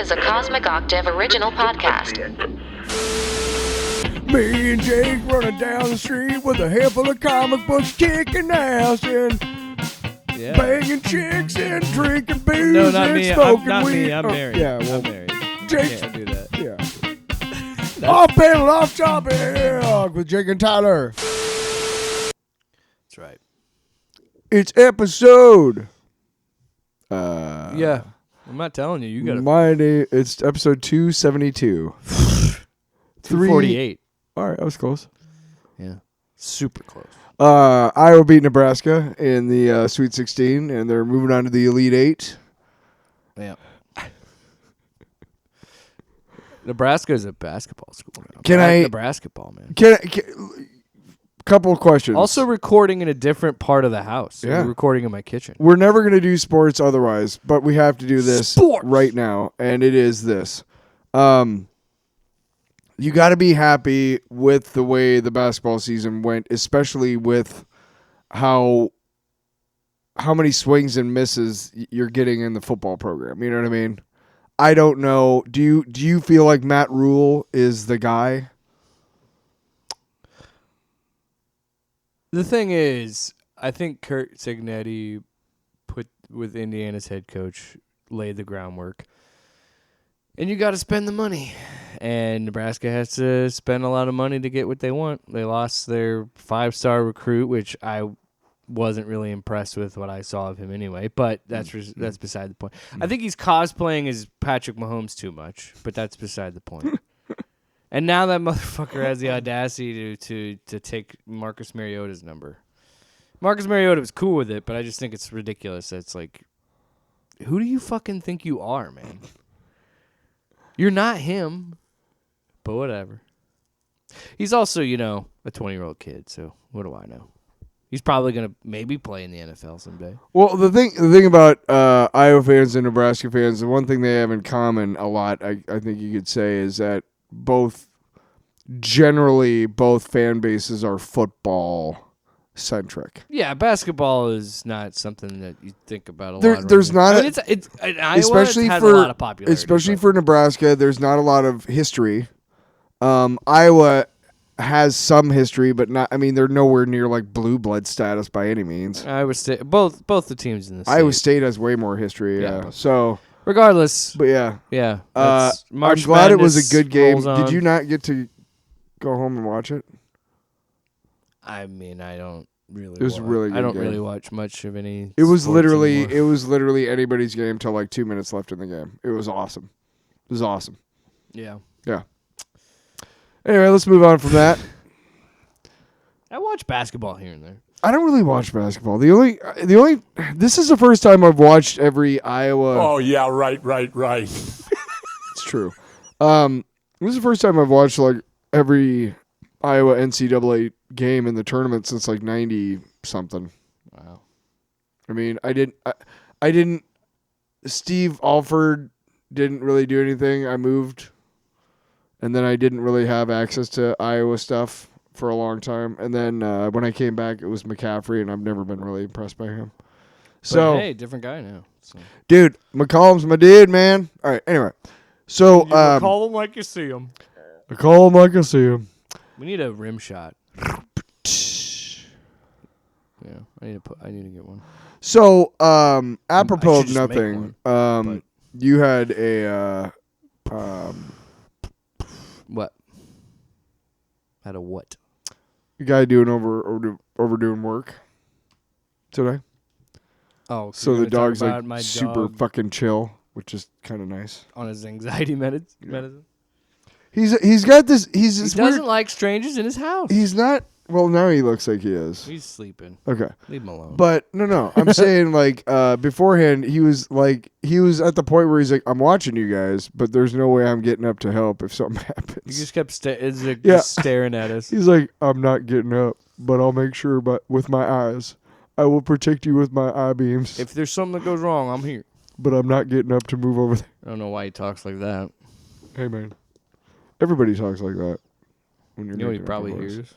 is a Cosmic Octave original podcast. Me and Jake running down the street with a handful of comic books, kicking ass and banging chicks and drinking booze No, not and me. smoking Not weed. me. I'm married. Yeah, well, I'm married. Jake. Can't do that. Yeah. Off panel, off topic with Jake and Tyler. That's right. It's episode. Yeah. I'm not telling you. You got to. It's episode 272. 348. All right, I was close. Yeah. Super close. Iowa beat Nebraska in the Sweet 16, and they're moving on to the Elite Eight. Yeah. Nebraska is a basketball school now. Nebraska ball, man. Couple of questions. Also recording in a different part of the house. So Yeah. we're recording in my kitchen. We're never going to do sports otherwise, but we have to do this Sports. right now, and it is this. You got to be happy with the way the basketball season went, especially with how many swings and misses you're getting in the football program. You know what I mean? I don't know. Do you feel like Matt Rule is the guy? The thing is, I think Kurt Signetti with Indiana's head coach laid the groundwork. And you got to spend the money. And Nebraska has to spend a lot of money to get what they want. They lost their 5-star recruit, which I wasn't really impressed with what I saw of him anyway. But that's beside the point. I think he's cosplaying as Patrick Mahomes too much, but that's beside the point. And now that motherfucker has the audacity to take Marcus Mariota's number. Marcus Mariota was cool with it, but I just think it's ridiculous. It's like, who do you fucking think you are, man? You're not him, but whatever. He's also, a 20-year-old kid, so what do I know? He's probably going to maybe play in the NFL someday. Well, the thing about Iowa fans and Nebraska fans, the one thing they have in common a lot, I think you could say, is that both fan bases are football centric. Yeah, basketball is not something that you think about a lot. There's not, it's Iowa especially has for a lot of popularity, especially for Nebraska. There's not a lot of history. Iowa has some history, but not. I mean, they're nowhere near like blue blood status by any means. Iowa State, both the teams in the state. Iowa State has way more history. Yeah. So regardless, but yeah. I'm glad it was a good game. Did you not get to go home and watch it? I mean, I don't really. It was really good. I don't game. really watch much of any. It was literally anymore. anybody's game till like 2 minutes left in the game. It was awesome. Yeah. Yeah. Anyway, let's move on from that. I watch basketball here and there. I don't really watch basketball. The only this is the first time I've watched every Iowa. Oh yeah, right. It's true. This is the first time I've watched like every Iowa NCAA game in the tournament since like 90 something. Wow. I mean, I didn't. Steve Alford didn't really do anything. I moved, and then I didn't really have access to Iowa stuff for a long time. And then when I came back, it was McCaffrey, and I've never been really impressed by him. So, but hey, different guy now. So. Dude, McCollum's my dude, man. All right, anyway. So call him like you see him. I call him like I see him. We need a rim shot. Yeah, I need to get one. So, apropos of just make nothing, one, you had a what? Had a what? guy doing overdoing work today. Oh, so the dog's like my super dog fucking chill, which is kind of nice. on his anxiety medicine. He's got this. He doesn't like strangers in his house. He's not. Well, now he looks like he is. He's sleeping. Okay. Leave him alone. But no. I'm saying like beforehand, he was at the point where he's like, I'm watching you guys, but there's no way I'm getting up to help if something happens. He just kept just staring at us. He's like, I'm not getting up, but I'll make sure. But with my eyes, I will protect you with my eye beams. If there's something that goes wrong, I'm here. But I'm not getting up to move over there. I don't know why he talks like that. Hey man, everybody talks like that when you're. You know he probably hears.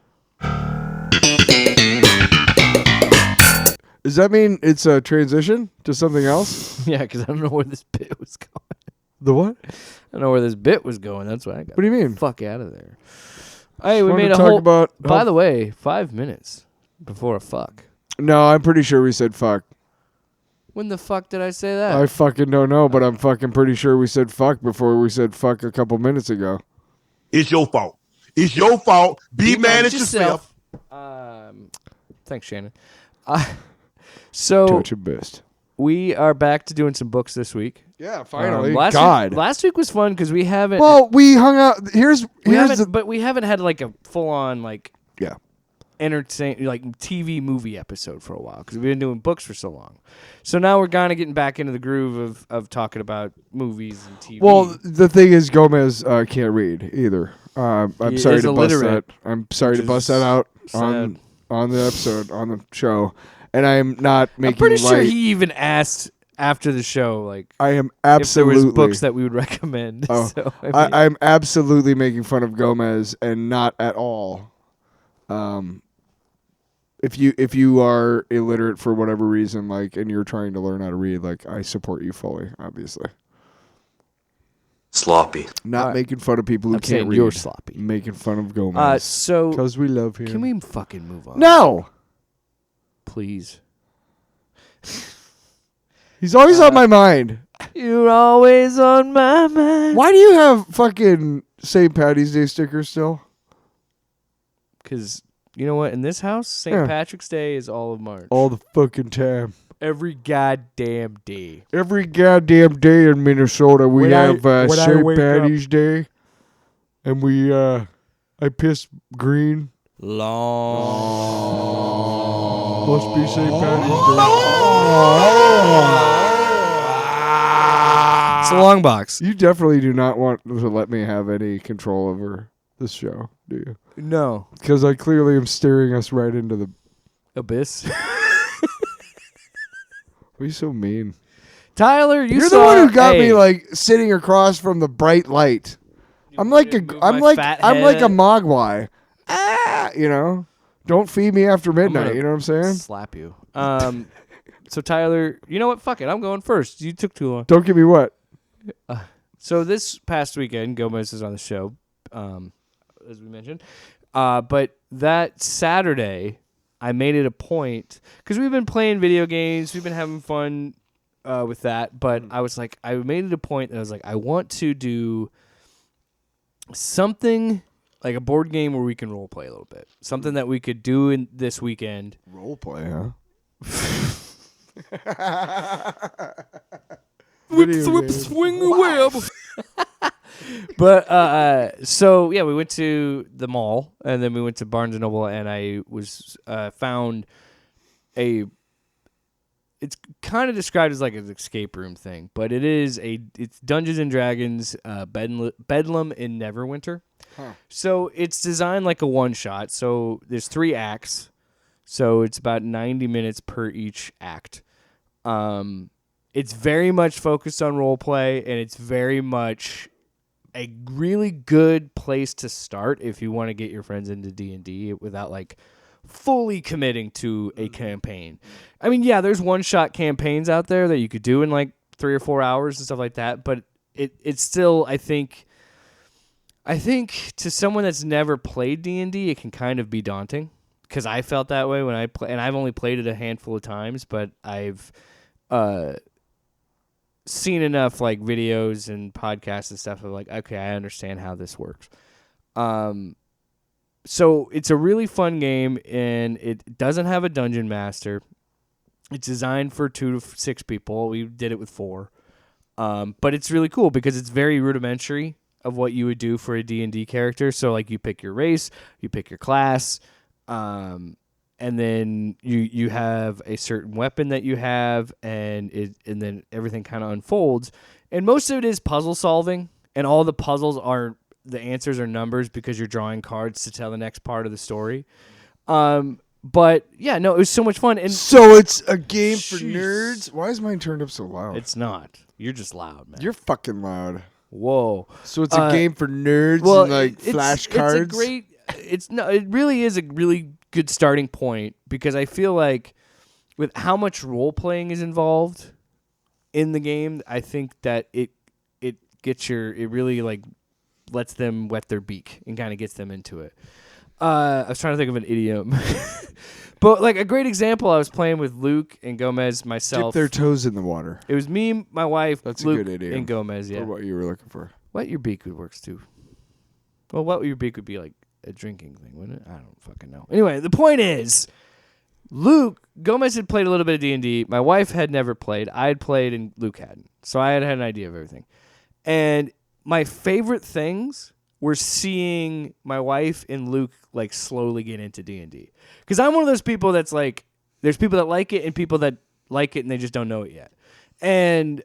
Does that mean it's a transition to something else? Yeah, because I don't know where this bit was going. The what? I don't know where this bit was going. That's why I got What do you mean? fuck out of there. Hey, we wanted made to a talk whole. about By how- the way, 5 minutes before a fuck. No, I'm pretty sure we said fuck. When the fuck did I say that? I fucking don't know, but I'm fucking pretty sure we said fuck before we said fuck a couple minutes ago. It's your fault. It's your fault. Be mad at yourself. Thanks, Shannon. So Touch your best. we are back to doing some books this week. Yeah, finally. Last week was fun because we haven't. Well, we hung out. Here's but we haven't had like a full on like yeah. entertain like TV movie episode for a while because we've been doing books for so long. So now we're kind of getting back into the groove of talking about movies and TV. Well, the thing is, Gomez can't read either. I'm He sorry is to bust illiterate, that. I'm sorry to which bust is that out sad. on the episode on the show, and I'm not making. I'm pretty light. sure he even asked after the show, like, I am if there was absolutely. books that we would recommend. Oh, So, I'm absolutely making fun of Gomez, and not at all. If you are illiterate for whatever reason, like, and you're trying to learn how to read, like, I support you fully, obviously. Sloppy. Not making fun of people who I'm can't saying read. you're sloppy. Making fun of Gomez. So Because we love him. can we fucking move on? No! Please. He's always on my mind. You're always on my mind. Why do you have fucking St. Patty's Day stickers still? Because, you know what? In this house, St. Yeah. Patrick's Day is all of March. All the fucking time. Every goddamn day. Every goddamn day in Minnesota, we When have I St. wake Patty's Day. And we, I piss green. Long. Must be St. Patty's Day. It's a long box. You definitely do not want to let me have any control over this show, do you? No. Because I clearly am steering us right into the... Abyss. Why are you so mean? Tyler, You're saw, the one who got hey, me like sitting across from the bright light. I'm like move I'm my like fat I'm like a head. mogwai. You know. Don't feed me after midnight. gonna You know what I'm saying? slap you. So Tyler, you know what? Fuck it. I'm going first. You took too long. Don't give me what. So this past weekend, Gomez is on the show, as we mentioned. But that Saturday, I made it a point because we've been playing video games, we've been having fun with that. But I was like, I made it a point that I was like, I want to do something like a board game where we can role play a little bit, something that we could do in this weekend. Role play, huh? Whip, swip, swing the web. But so yeah, we went to the mall and then we went to Barnes and Noble, and I was found a. It's kind of described as like an escape room thing, but it's Dungeons and Dragons, Bedlam in Neverwinter. Huh. So it's designed like a one shot. So there's 3 acts, so it's about 90 minutes per each act. It's very much focused on role play, and it's very much a really good place to start if you want to get your friends into D&D without like fully committing to a campaign. I mean, yeah, there's one-shot campaigns out there that you could do in like 3 or 4 hours and stuff like that, but it's still, I think to someone that's never played D&D, it can kind of be daunting, because I felt that way when I play, and I've only played it a handful of times, but I've seen enough like videos and podcasts and stuff of like, okay, I understand how this works. So it's a really fun game, and it doesn't have a dungeon master. It's designed for 2 to 6 people. We did it with 4. But it's really cool because it's very rudimentary of what you would do for a D&D character. So like you pick your race, you pick your class, and then you have a certain weapon that you have, and then everything kind of unfolds. And most of it is puzzle solving, and all the puzzles are the answers are numbers because you're drawing cards to tell the next part of the story. But yeah, no, it was so much fun. And So it's a game for Jeez. nerds? Why is mine turned up so loud? it's not. You're just loud, man. You're fucking loud. Whoa. So it's a game for nerds Well, and like flashcards? It's a great. It really is a really good starting point, because I feel like with how much role playing is involved in the game, I think that it it really like lets them wet their beak and kind of gets them into it. I was trying to think of an idiom. But like a great example, I was playing with Luke and Gomez, myself. Dip their toes in the water. It was me, my wife, That's Luke, a good idiom. and Gomez, yeah. For what you were looking for. Wet your beak works too. Well, wet your beak would be like a drinking thing, wouldn't it? I don't fucking know. Anyway, the point is, Gomez had played a little bit of D&D. My wife had never played. I had played and Luke hadn't. So I had an idea of everything. And my favorite things were seeing my wife and Luke like slowly get into D&D. Because I'm one of those people that's like, there's people that like it and people that like it and they just don't know it yet. And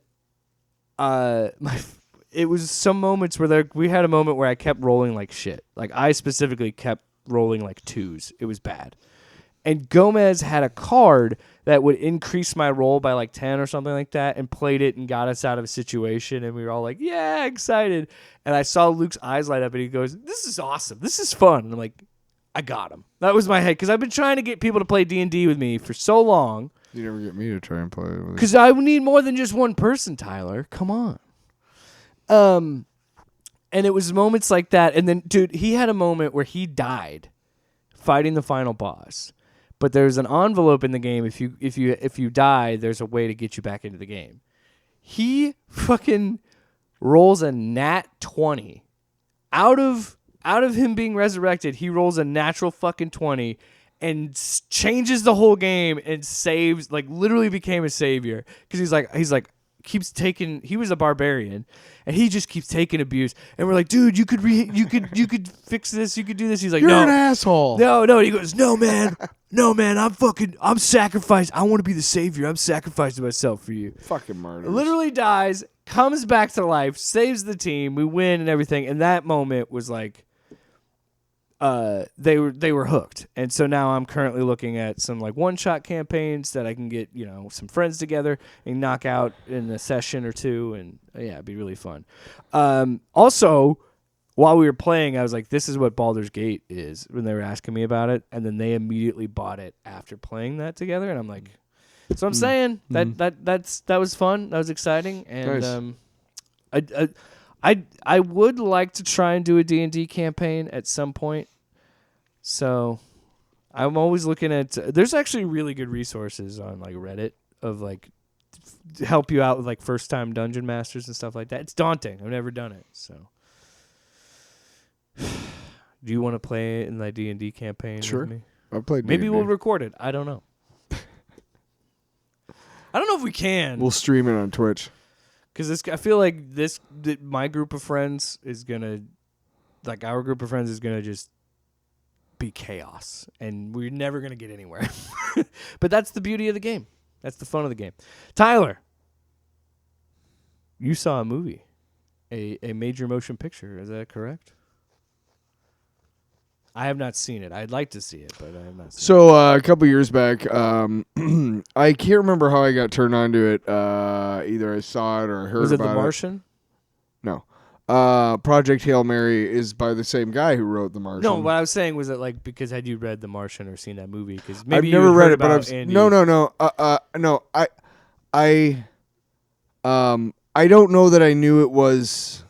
it was some moments where we had a moment where I kept rolling like shit. Like I specifically kept rolling like 2s. It was bad. And Gomez had a card that would increase my roll by like 10 or something like that and played it and got us out of a situation. And we were all like, yeah, excited. And I saw Luke's eyes light up and he goes, this is awesome. This is fun. And I'm like, I got him. That was my head. Because I've been trying to get people to play D&D with me for so long. You never get me to try and play with you. Because I need more than just one person, Tyler. Come on. And it was moments like that. And then, dude, he had a moment where he died fighting the final boss. But there's an envelope in the game. If you die, there's a way to get you back into the game. He fucking rolls a nat 20. Out of him being resurrected, he rolls a natural fucking 20 and changes the whole game and saves, like literally became a savior. Because he was a barbarian and he just keeps taking abuse. And we're like, dude, you could fix this, you could do this. He's like, You're no, an asshole. No. He goes, no, man, I'm sacrificed. I want to be the savior. I'm sacrificing myself for you. Fucking murder. Literally dies, comes back to life, saves the team, we win and everything. And that moment was like, they were hooked. And so now I'm currently looking at some like one-shot campaigns that I can get, some friends together and knock out in a session or two. And yeah, it'd be really fun. Also, while we were playing, I was like, this is what Baldur's Gate is, when they were asking me about it. And then they immediately bought it after playing that together. And I'm like, so I'm saying that was fun. That was exciting. And Nice. I would like to try and do a D&D campaign at some point. So I'm always looking at, there's actually really good resources on like Reddit of like help you out with like first time dungeon masters and stuff like that. It's daunting. I've never done it. So do you want to play in the D&D campaign with me? I've played Maybe D&D. we'll record it. I don't know. I don't know if we can. We'll stream it on Twitch. Because I feel like my group of friends is going to, like our group of friends is going to just be chaos. And we're never going to get anywhere. But that's the beauty of the game. That's the fun of the game. Tyler, you saw a movie, a major motion picture. Is that correct? I have not seen it. I'd like to see it, but I have not seen it. So a couple years back, I can't remember how I got turned on to it. Either I saw it or I heard about it. Was it The Martian? No. Project Hail Mary is by the same guy who wrote The Martian. No, what I was saying was that like because had you read The Martian or seen that movie? Because I've never read it, but I've no. I don't know that I knew it was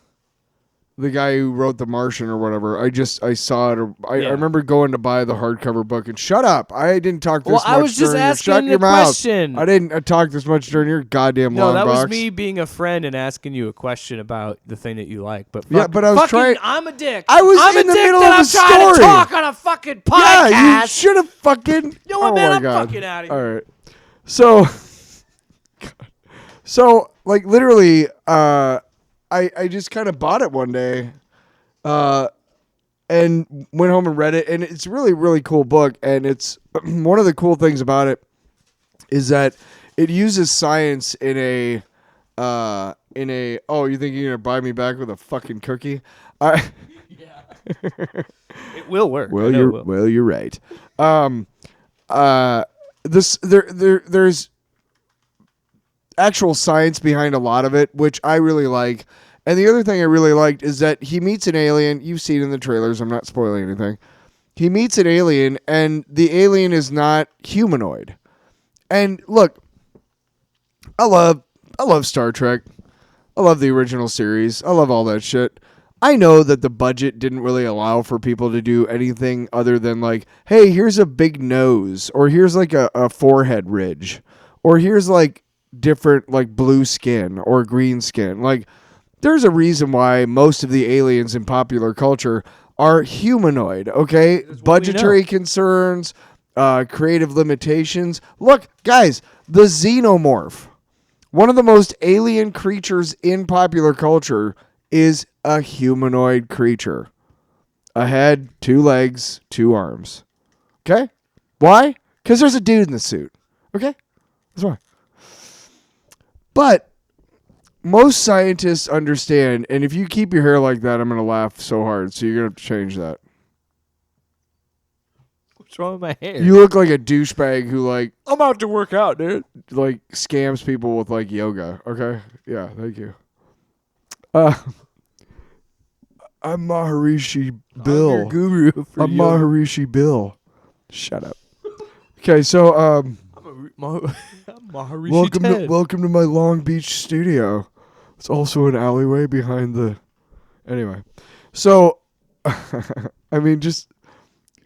the guy who wrote The Martian or whatever. I saw it. I remember going to buy the hardcover book and shut up. I didn't talk this much. I was just asking the question. I didn't talk this much during your goddamn long box. No, that was me being a friend and asking you a question about the thing that you like. But yeah, but I was trying. I'm a dick. I'm in the middle of the story. I'm trying to talk on a fucking podcast. Yeah, you should have fucking. You know what, oh man? my I'm God. fucking out of here. All right. So like literally, I just kind of bought it one day. And went home and read it, and it's a really, really cool book. And it's one of the cool things about it is that it uses science in a. Oh, you think you're gonna buy me back with a fucking cookie? Yeah, it will work. Well, you're right. There's actual science behind a lot of it, which I really like. And the other thing I really liked is that he meets an alien. You've seen it in the trailers. I'm not spoiling anything. He meets an alien, and the alien is not humanoid. And look, I love Star Trek. I love the original series. I love all that shit. I know that the budget didn't really allow for people to do anything other than like, hey, here's a big nose, or here's like a forehead ridge, or here's like different like blue skin or green skin. Like, there's a reason why most of the aliens in popular culture are humanoid, okay? Budgetary concerns, creative limitations. Look, guys, the xenomorph, one of the most alien creatures in popular culture, is a humanoid creature. A head, 2 legs, 2 arms. Okay? Why? Because there's a dude in the suit. Okay? That's why. But most scientists understand, and if you keep your hair like that, I'm going to laugh so hard, so you're going to have to change that. What's wrong with my hair? You look like a douchebag who, like, I'm out to work out, dude. like, scams people with, like, yoga. Okay? Yeah, thank you. I'm Maharishi Bill. I'm your guru for I'm yoga. Maharishi Bill. Shut up. Okay, so I'm Maharishi Ted. welcome to my Long Beach studio. It's also an alleyway behind the. Anyway, so I mean, just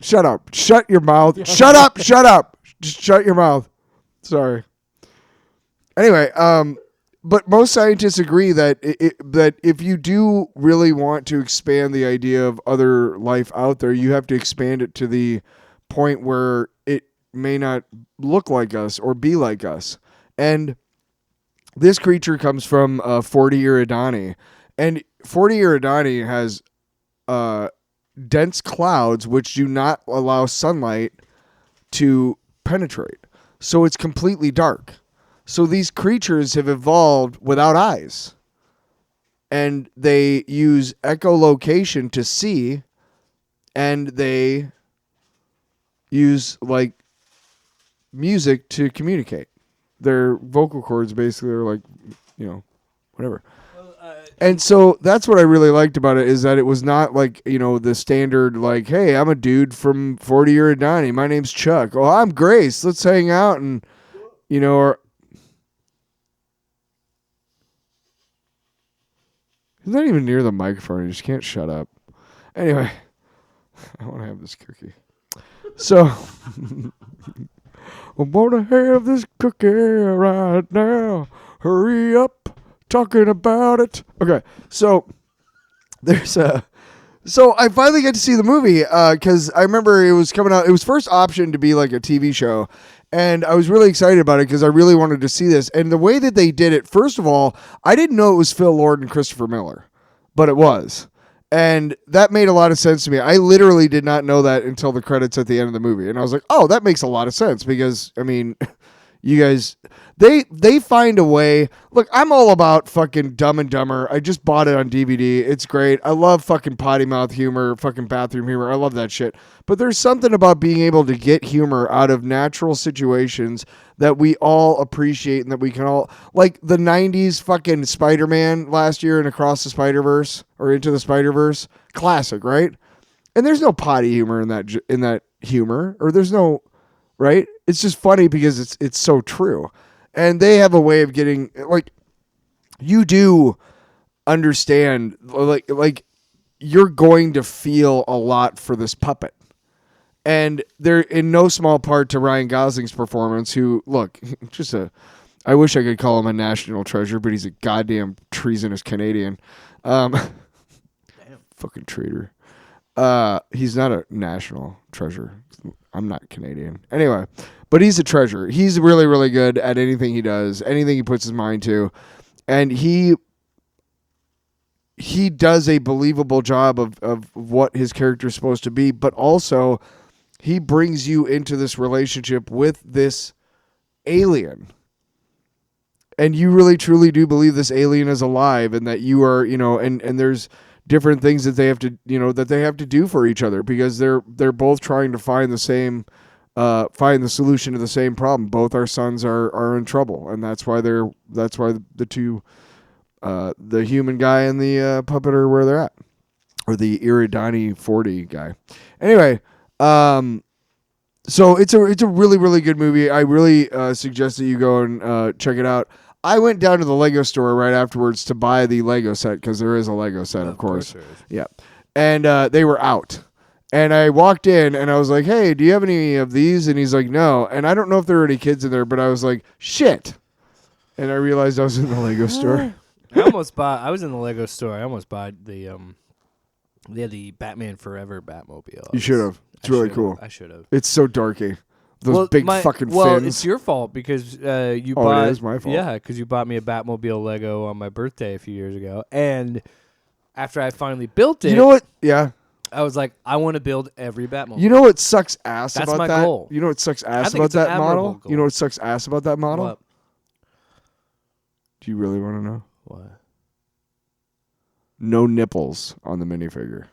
shut up. Shut your mouth. Shut up. Shut up. Just shut your mouth. Sorry. Anyway, but most scientists agree that that if you do really want to expand the idea of other life out there, you have to expand it to the point where it may not look like us or be like us. And this creature comes from 40 Iridani. And 40 Iridani has dense clouds which do not allow sunlight to penetrate. So it's completely dark. So these creatures have evolved without eyes. And they use echolocation to see. And they use, like, music to communicate. Their vocal cords basically are like, you know, whatever. And so that's what I really liked about it, is that it was not like, you know, the standard, like, hey, I'm a dude from 40 Iridani. My name's Chuck. Oh, I'm Grace. Let's hang out. And, you know, or he's not even near the microphone. He just can't shut up. Anyway, I want to have this cookie. So, I want to have this cookie right now. Hurry up. Talking about it. Okay, so there's a. So I finally get to see the movie because I remember it was coming out. It was first optioned to be like a TV show, and I was really excited about it because I really wanted to see this. And the way that they did it, first of all, I didn't know it was Phil Lord and Christopher Miller, but it was, and that made a lot of sense to me. I literally did not know that until the credits at the end of the movie, and I was like, oh, that makes a lot of sense because I mean. You guys, they find a way. Look, I'm all about fucking Dumb and Dumber. I just bought it on DVD. It's great. I love fucking potty mouth humor, fucking bathroom humor. I love that shit. But there's something about being able to get humor out of natural situations that we all appreciate and that we can all, like the 90s fucking Spider-Man last year and Across the Spider-Verse or Into the Spider-Verse. Classic, right? And there's no potty humor in that humor, or there's no, right? It's just funny because it's so true. And they have a way of getting, like, you do understand, like you're going to feel a lot for this puppet. And they're in no small part to Ryan Gosling's performance, who, look, just I wish I could call him a national treasure, but he's a goddamn treasonous Canadian. Damn. Fucking traitor. He's not a national treasure. I'm not Canadian. Anyway, but he's a treasure. He's really, really good at anything he does, anything he puts his mind to. And he does a believable job of what his character is supposed to be, but also he brings you into this relationship with this alien. And you really, truly do believe this alien is alive and that you are, you know, and there's different things that they have to, you know, that they have to do for each other because they're both trying to find the same, find the solution to the same problem. Both our sons are in trouble, and that's why the two, the human guy and the puppet are where they're at, or the Iridani 40 guy. Anyway, so it's a really, really good movie. I really suggest that you go and check it out. I went down to the Lego store right afterwards to buy the Lego set because there is a Lego set, of course. there is. Yeah. And they were out. And I walked in and I was like, hey, do you have any of these? And he's like, no. And I don't know if there were any kids in there, but I was like, shit. And I realized I was in the Lego store. I was in the Lego store. I almost bought the they had the Batman Forever Batmobile. You should have. It's really cool. I should have. It's so darky. Those big fucking Well, fins. it's your fault because you Oh, bought. it is my fault. Yeah, because you bought me a Batmobile Lego on my birthday a few years ago, and after I finally built it, You know what? Yeah. I was like, I want to build every Batmobile. You know what sucks ass That's about my that? goal. You know what sucks ass think about it's an that model? admirable goal. You know what sucks ass about that model? What? Do you really want to know? What? No nipples on the minifigure.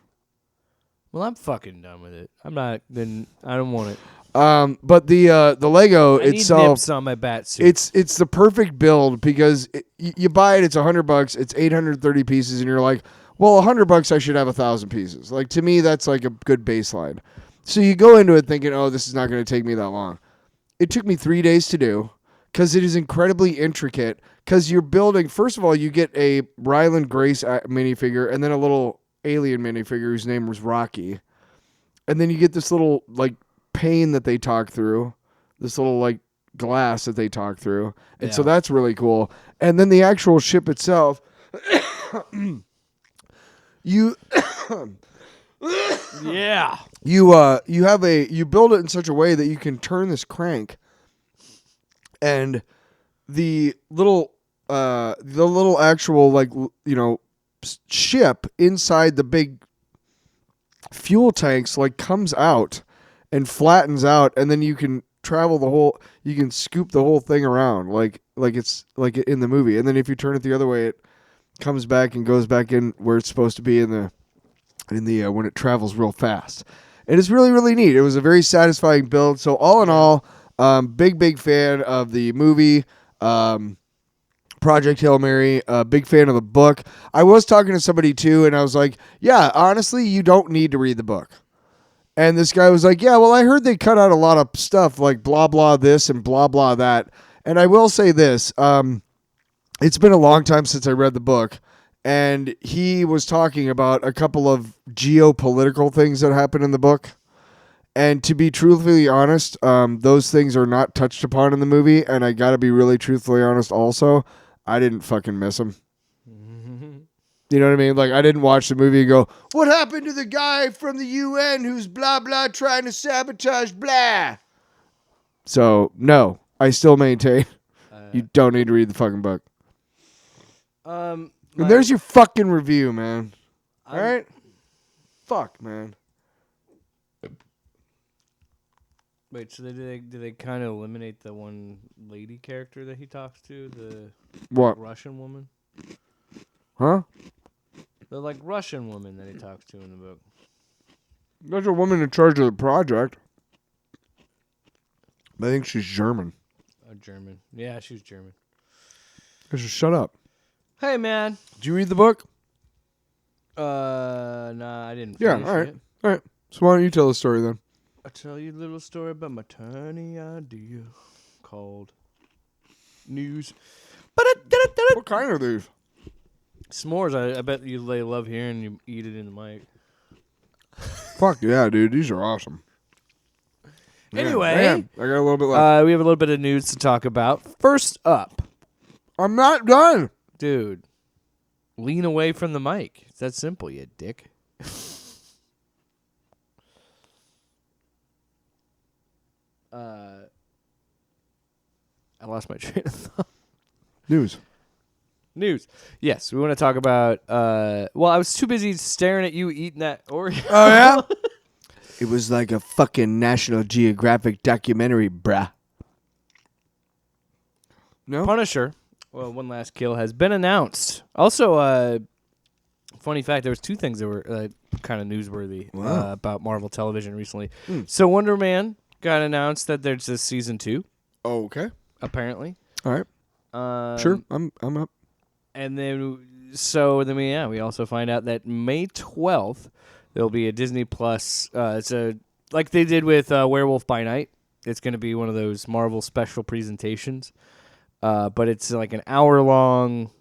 Well, I'm fucking done with it. I'm not. Then I don't want it. But the Lego I need itself, nips on my bat suit. it's the perfect build because you buy it, it's $100, it's 830 pieces, and you're like, well, $100 I should have 1,000 pieces. Like, to me, that's like a good baseline. So you go into it thinking, oh, this is not going to take me that long. It took me 3 days to do because it is incredibly intricate. Because you're building, first of all, you get a Ryland Grace minifigure and then a little alien minifigure whose name was Rocky. And then you get this little, like, pane that they talk through, this little, like, glass that they talk through. And so that's really cool. And then the actual ship itself, you Yeah. you build it in such a way that you can turn this crank, and the little actual, like, ship inside the big fuel tanks, like, comes out and flattens out, and then you can you can scoop the whole thing around like it's like in the movie. And then if you turn it the other way, it comes back and goes back in where it's supposed to be in the when it travels real fast. And it's really, really neat. It was a very satisfying build. So all in all, big fan of the movie, Project Hail Mary. Big fan of the book. I was talking to somebody too, and I was like, yeah, honestly, you don't need to read the book. And this guy was like, yeah, well, I heard they cut out a lot of stuff, like blah, blah this and blah, blah that. And I will say this. It's been a long time since I read the book. And he was talking about a couple of geopolitical things that happened in the book. And to be truthfully honest, those things are not touched upon in the movie. And I got to be really truthfully honest also, I didn't fucking miss them. You know what I mean? Like, I didn't watch the movie and go, what happened to the guy from the UN who's blah, blah, trying to sabotage blah? So, no, I still maintain you don't need to read the fucking book. And there's your fucking review, man. All right? Fuck, man. Wait, so did they kind of eliminate the one lady character that he talks to, the What? Russian woman? Huh? The, like, Russian woman that he talks to in the book. There's a woman in charge of the project. I think she's German. German. Yeah, she's German. Just shut up. Hey, man. Did you read the book? Nah, I didn't Yeah, finish all right. it. All right. So why don't you tell the story then? I'll tell you a little story about my tiny idea called News. What kind are these? S'mores, I bet they love hearing you eat it in the mic. Fuck yeah, dude. These are awesome. Anyway, Man, I got a little bit left. we have a little bit of news to talk about. First up, I'm not done. dude, lean away from the mic. It's that simple, you dick. I lost my train of thought. News. News. Yes, we want to talk about. Well, I was too busy staring at you eating that Oreo. Oh, yeah? It was like a fucking National Geographic documentary, bruh. No? Punisher. Well, one last kill has been announced. Also, funny fact: there was two things that were kind of newsworthy about Marvel Television recently. So Wonder Man got announced that there's a season 2. Oh, okay. Apparently. All right. Sure. I'm up. And then we also find out that May 12th there'll be a Disney Plus. It's like they did with Werewolf by Night. It's going to be one of those Marvel special presentations. but it's like an hour-long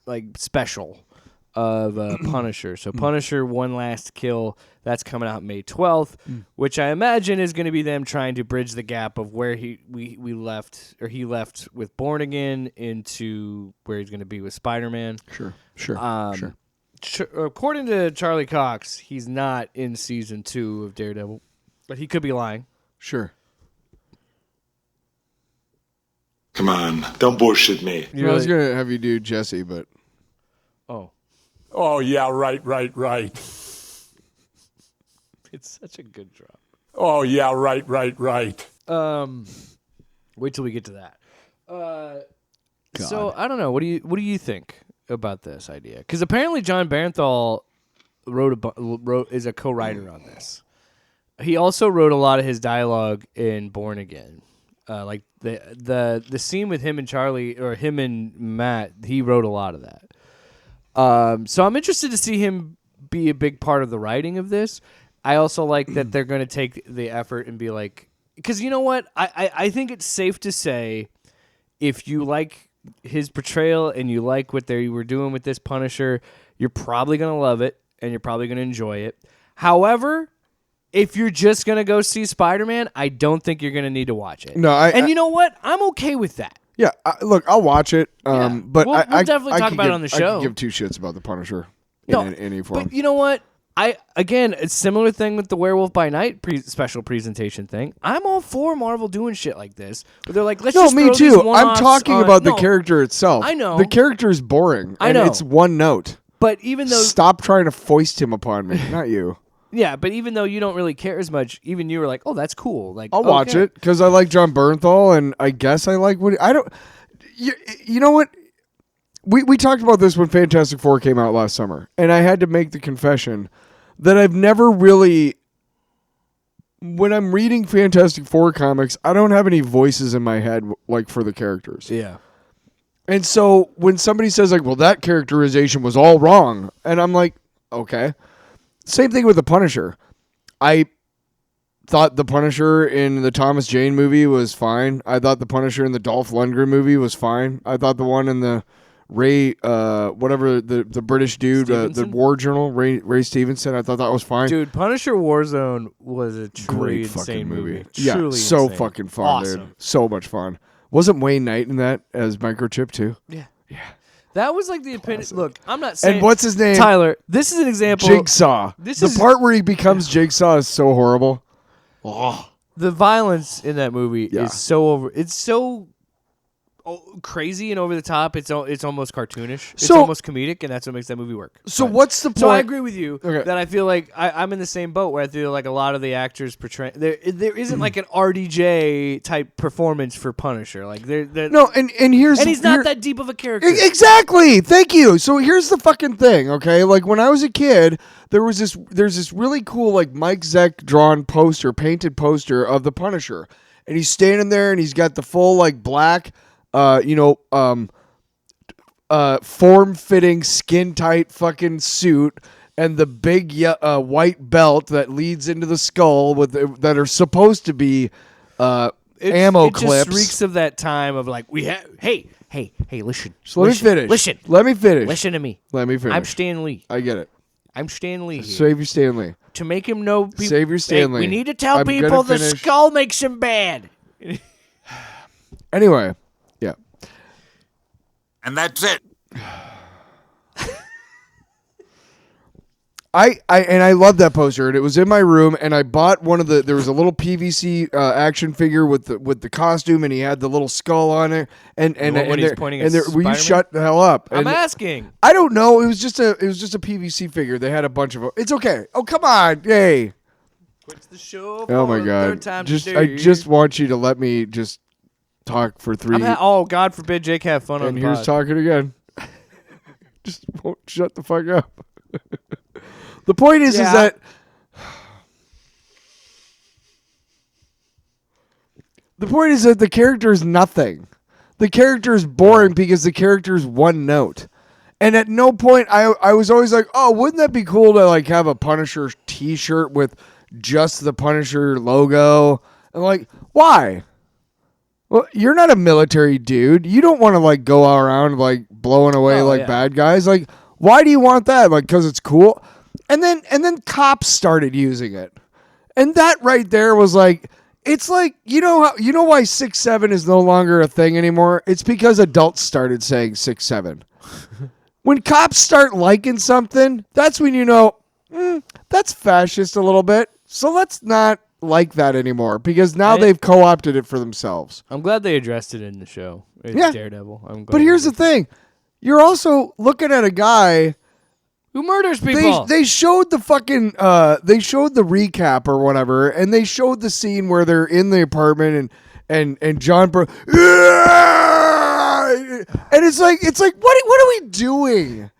like special of Punisher. So Punisher One Last Kill, that's coming out May 12th, which I imagine is going to be them trying to bridge the gap of where he left with Born Again into where he's going to be with Spider-Man. Sure. According to Charlie Cox, he's not in season 2 of Daredevil, but he could be lying. Sure. Come on, don't bullshit me. I was going to have you do Jesse, but... Oh, yeah, right. It's such a good drop. Oh, yeah, right. Wait till we get to that. So I don't know. What do you think about this idea? Because apparently John Barenthal is a co-writer on this. He also wrote a lot of his dialogue in Born Again. Like the scene with him and Charlie or him and Matt, he wrote a lot of that. So I'm interested to see him be a big part of the writing of this. I also like that they're going to take the effort and be like, because you know what? I think it's safe to say if you like his portrayal and you like what they were doing with this Punisher, you're probably going to love it and you're probably going to enjoy it. However, if you're just going to go see Spider-Man, I don't think you're going to need to watch it. No, you know what? I'm okay with that. Yeah, look, I'll watch it, but we'll definitely talk about it on the show. I can give two shits about the Punisher in any form. But you know what? Again, it's a similar thing with the Werewolf by Night special presentation thing. I'm all for Marvel doing shit like this. Where they're like, let's just throw these one-offs I'm talking on. about the character itself. I know. The character is boring. I know. It's one note. But even though... Stop trying to foist him upon me, not you. Yeah, but even though you don't really care as much, even you were like, oh, that's cool. Like, I'll watch it because I like John Bernthal, and I guess I like what... I don't... You know what? We talked about this when Fantastic Four came out last summer, and I had to make the confession that I've never really... When I'm reading Fantastic Four comics, I don't have any voices in my head like for the characters. Yeah. And so when somebody says like, well, that characterization was all wrong, and I'm like, okay. Same thing with the Punisher. I thought the Punisher in the Thomas Jane movie was fine. I thought the Punisher in the Dolph Lundgren movie was fine. I thought the one in the Ray, whatever the British dude, the War Journal, Ray Stevenson. I thought that was fine. Dude, Punisher Warzone was a truly great fucking insane movie. Yeah, Truly so insane. fucking fun, Awesome. dude. So much fun. Wasn't Wayne Knight in that as Microchip too? Yeah. That was like the opinion. Look, I'm not saying. And what's his name? Tyler. This is an example. Jigsaw. The part where he becomes Jigsaw is so horrible. Oh. The violence in that movie Yeah. is so over. It's so crazy and over the top. It's almost cartoonish. It's So- almost comedic, and that's what makes that movie work. So But- what's the point? So I agree with you Okay. that I feel like I'm in the same boat where I feel like a lot of the actors portray there isn't like an RDJ type performance for Punisher. Like they're No, and here's and he's not that deep of a character. Exactly. Thank you. So here's the fucking thing, okay? Like when I was a kid, there's this really cool like Mike Zeck drawn poster, painted poster of the Punisher. And he's standing there and he's got the full like black form-fitting, skin-tight fucking suit and the big white belt that leads into the skull that are supposed to be ammo clips. It just reeks of that time of like hey, listen. So let me finish. Let me finish. Listen to me. Let me finish. I'm Stan Lee. I get it. I'm Stan Lee here. Save your Stanley. To make him know people, Save your Stan Lee. we need to tell I'm people gonna the finish. skull makes him bad. Anyway, yeah. And that's it. I love that poster, and it was in my room, and I bought one of there was a little PVC action figure with the costume, and he had the little skull on it, and When he's pointing at will you Spider-Man? shut the hell up? I'm And asking. I don't know. It was just a PVC figure. They had a bunch of them. It's okay. Oh come on, hey. Quits the show. Oh my for the god. third time I today. just want you to let me just talk for 3. God forbid Jake have fun on And the here's pod. talking again. Just won't shut the fuck up. The point is that the character is nothing. The character is boring because the character is one note. And at no point I was always like, oh, wouldn't that be cool to like have a Punisher t-shirt with just the Punisher logo? And like, why? Well, you're not a military dude. You don't want to like go around like blowing away bad guys. Like, why do you want that? Like, because it's cool. And then cops started using it, and that right there was like, it's like you know why 6'7" is no longer a thing anymore. It's because adults started saying 6'7". When cops start liking something, that's when you know that's fascist a little bit. So let's not like that anymore because now they've co-opted it for themselves. I'm glad they addressed it in the show. It's Daredevil. But here's the thing. You're also looking at a guy who murders people. They showed the fucking they showed the recap or whatever, and they showed the scene where they're in the apartment and John and it's like what are we doing?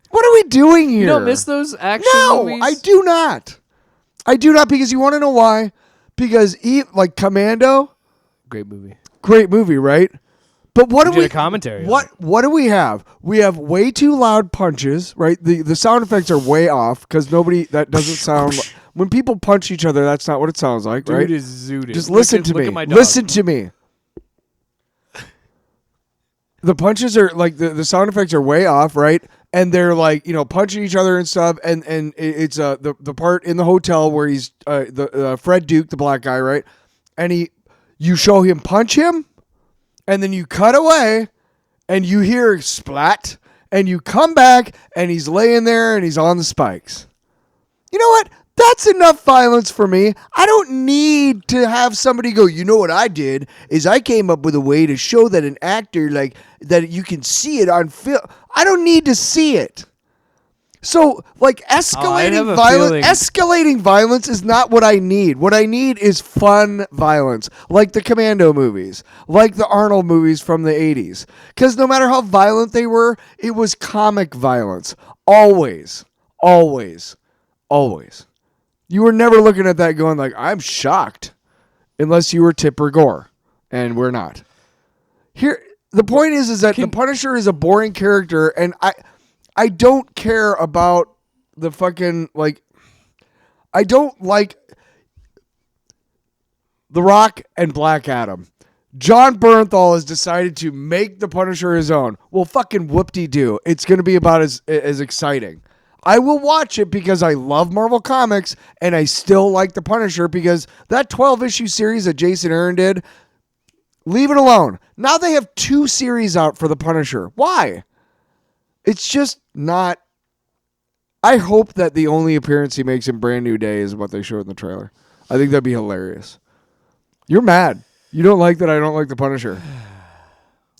What are we doing here? You don't miss those action movies? No, I do not. I do not, because you want to know why? Because like Commando, great movie, right? But what do we commentary? What do we have? We have way too loud punches, right? The sound effects are way off because that doesn't sound. When people punch each other, that's not what it sounds like, right? Dude is zooted. Just listen to me. Listen to me. The punches are like the sound effects are way off, right? And they're like punching each other and stuff. And it's the part in the hotel where he's the Fred Duke, the black guy, right? And you show him punch him, and then you cut away, and you hear splat, and you come back, and he's laying there, and he's on the spikes. You know what? That's enough violence for me. I don't need to have somebody go, you know what I did is I came up with a way to show that an actor, like, that you can see it on film. I don't need to see it. So, like, escalating violence is not what I need. What I need is fun violence, like the Commando movies, like the Arnold movies from the 80s. Because no matter how violent they were, it was comic violence. Always. Always. Always. You were never looking at that going like, I'm shocked, unless you were Tipper Gore, and we're not. Here, the point is that the Punisher is a boring character, and I don't care about the fucking, like, I don't like The Rock and Black Adam. John Bernthal has decided to make the Punisher his own. Well, fucking whoop-de-doo. It's going to be about as exciting. I will watch it because I love Marvel Comics, and I still like the Punisher because that 12-issue series that Jason Aaron did, leave it alone. Now they have 2 series out for the Punisher. Why? It's just not. I hope that the only appearance he makes in Brand New Day is what they showed in the trailer. I think that'd be hilarious. You're mad. You don't like that I don't like the Punisher.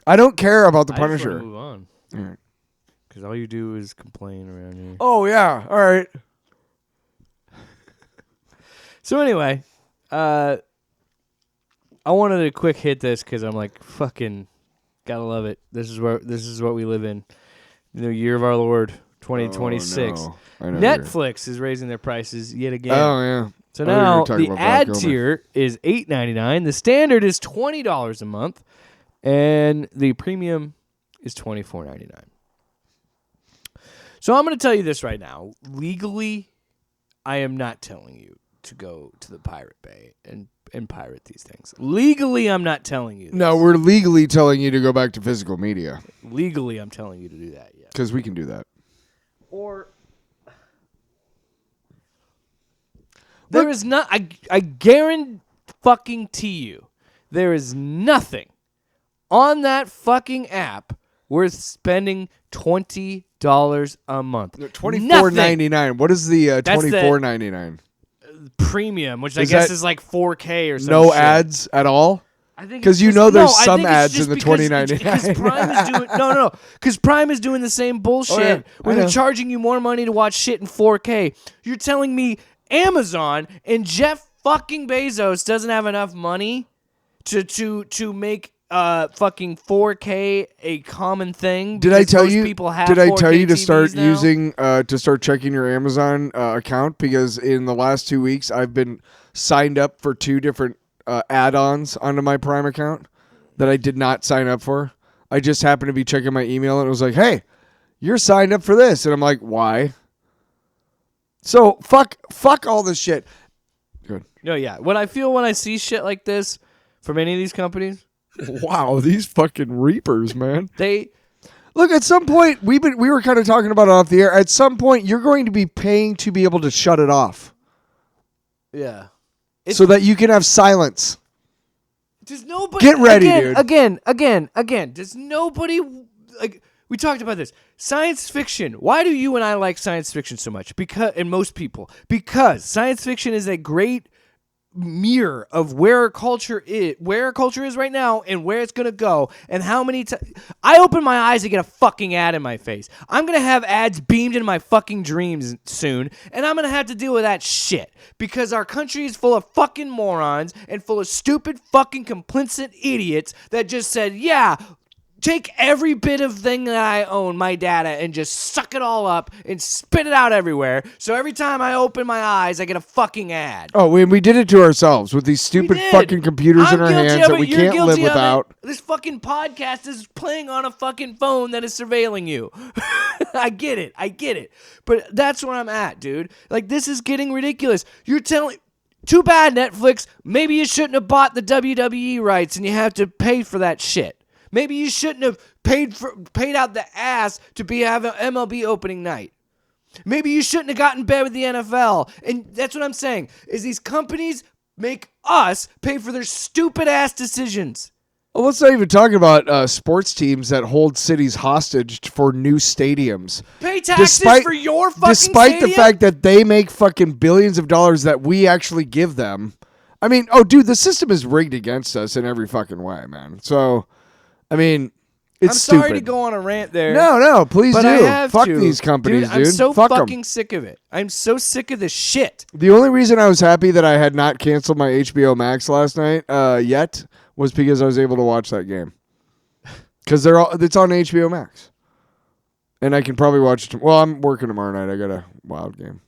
I don't care about the Punisher. I just want to move on. All right. Because all you do is complain around here. Oh, yeah. All right. So anyway, I wanted to quick hit this because I'm like, fucking gotta love it. This is what we live in. The year of our Lord, 2026. Oh, no. Netflix is raising their prices yet again. Oh, yeah. So now the ad tier is $8.99. The standard is $20 a month. And the premium is $24.99. So I'm going to tell you this right now. Legally, I am not telling you to go to the Pirate Bay and pirate these things. Legally, I'm not telling you this. No, we're legally telling you to go back to physical media. Legally, I'm telling you to do that, yes. Because we can do that. Or there is not. I guarantee you, there is nothing on that fucking app worth spending $20 a month. $24.99. What is the $24.99? Premium, which I guess is like 4K or something. No ads at all? I think because there's some ads in the $20.99. Because Prime is doing because Prime is doing the same bullshit where they're charging you more money to watch shit in 4K. You're telling me Amazon and Jeff fucking Bezos doesn't have enough money to make fucking 4K a common thing? Did I tell you? People have did I tell you to TVs start now? using to start checking your Amazon account? Because in the last 2 weeks, I've been signed up for 2 different add-ons onto my Prime account that I did not sign up for. I just happened to be checking my email and it was like, "Hey, you're signed up for this," and I'm like, "Why?" So fuck all this shit. Good. No, yeah. What I feel when I see shit like this from any of these companies, Wow, these fucking reapers, man. They Look, at some point, we were kind of talking about it off the air. At some point, you're going to be paying to be able to shut it off. Yeah. So that you can have silence. Does nobody Get ready, dude. Again. Does nobody like we talked about this. Science fiction. Why do you and I like science fiction so much? And most people. Because science fiction is a great mirror of where our culture is right now and where it's gonna go and how many times I open my eyes to get a fucking ad in my face. I'm gonna have ads beamed in my fucking dreams soon, and I'm gonna have to deal with that shit because our country is full of fucking morons and full of stupid fucking complicit idiots that just said, yeah, take every bit of thing that I own, my data, and just suck it all up and spit it out everywhere. So every time I open my eyes, I get a fucking ad. Oh, we did it to ourselves with these stupid fucking computers in our hands that we can't live without. This fucking podcast is playing on a fucking phone that is surveilling you. I get it. But that's where I'm at, dude. Like, this is getting ridiculous. You're telling... Too bad, Netflix. Maybe you shouldn't have bought the WWE rights and you have to pay for that shit. Maybe you shouldn't have paid out the ass to have an MLB opening night. Maybe you shouldn't have gotten in bed with the NFL. And that's what I'm saying, is these companies make us pay for their stupid ass decisions. Well, let's not even talk about sports teams that hold cities hostage for new stadiums. Pay taxes for your fucking Despite stadium? the fact that they make fucking billions of dollars that we actually give them. I mean, dude, the system is rigged against us in every fucking way, man. So... I mean, it's stupid. I'm sorry to go on a rant there. No, please but do. I have Fuck to. these companies, dude. I'm so Fuck fucking 'em. sick of it. I'm so sick of this shit. The only reason I was happy that I had not canceled my HBO Max last night yet was because I was able to watch that game. Because it's on HBO Max. And I can probably watch it. Well, I'm working tomorrow night. I got a wild game.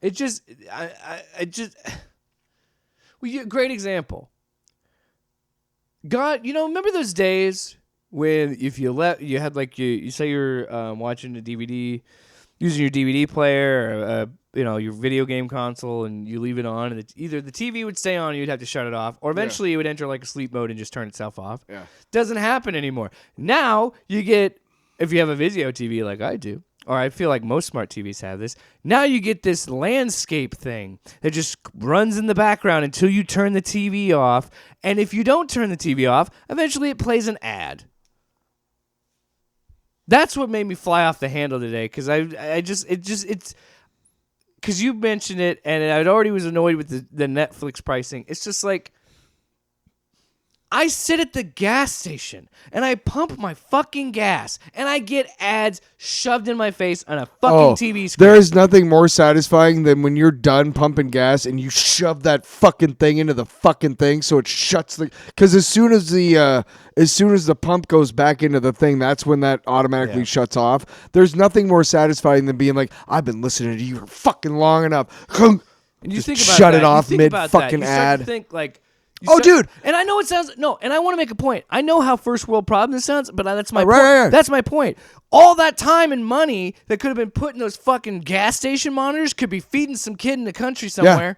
It just... great example. God, remember those days when if you had like you say you're watching a DVD, using your DVD player or your video game console, and you leave it on, and either the TV would stay on, or you'd have to shut it off, or eventually it would enter like a sleep mode and just turn itself off. Yeah, doesn't happen anymore. Now you get, if you have a Vizio TV like I do, or I feel like most smart TVs have this, now you get this landscape thing that just runs in the background until you turn the TV off. And if you don't turn the TV off, eventually it plays an ad. That's what made me fly off the handle today, because it's because you mentioned it, and I already was annoyed with the Netflix pricing. It's just like, I sit at the gas station and I pump my fucking gas and I get ads shoved in my face on a fucking TV screen. There is nothing more satisfying than when you're done pumping gas and you shove that fucking thing into the fucking thing so it shuts because as soon as the pump goes back into the thing, that's when that automatically shuts off. There's nothing more satisfying than being like, I've been listening to you for fucking long enough. And you think about shut that. it off mid fucking you ad. Start to think like, dude. And I know it sounds and I want to make a point. I know how first world problem this sounds, but that's my point. Right. That's my point. All that time and money that could have been put in those fucking gas station monitors could be feeding some kid in the country somewhere.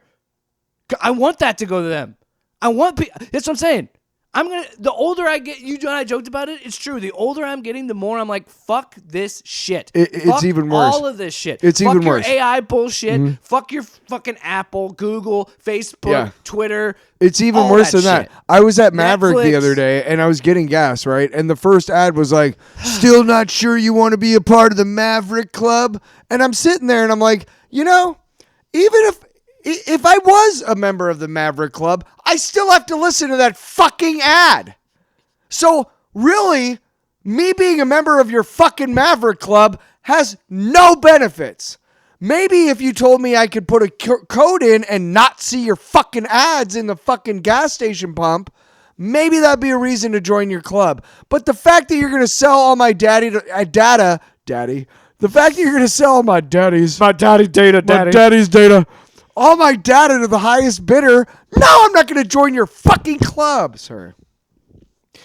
Yeah. I want that to go to them. That's what I'm saying. The older I get, you and I joked about it, it's true. The older I'm getting, the more I'm like, fuck this shit. It's even worse. All of this shit. It's fuck even your worse. AI bullshit. Mm-hmm. Fuck your fucking Apple, Google, Facebook, Twitter. It's even worse than that. I was at Maverick Netflix. the other day, and I was getting gas, right? And the first ad was like, still not sure you want to be a part of the Maverick Club? And I'm sitting there, and I'm like, even if I was a member of the Maverick Club, I still have to listen to that fucking ad. So, really, me being a member of your fucking Maverick Club has no benefits. Maybe if you told me I could put a code in and not see your fucking ads in the fucking gas station pump, maybe that'd be a reason to join your club. But the fact that you're going to sell all my data, the fact that you're going to sell all my daddy's data, all my data to the highest bidder, no, I'm not going to join your fucking club, sir.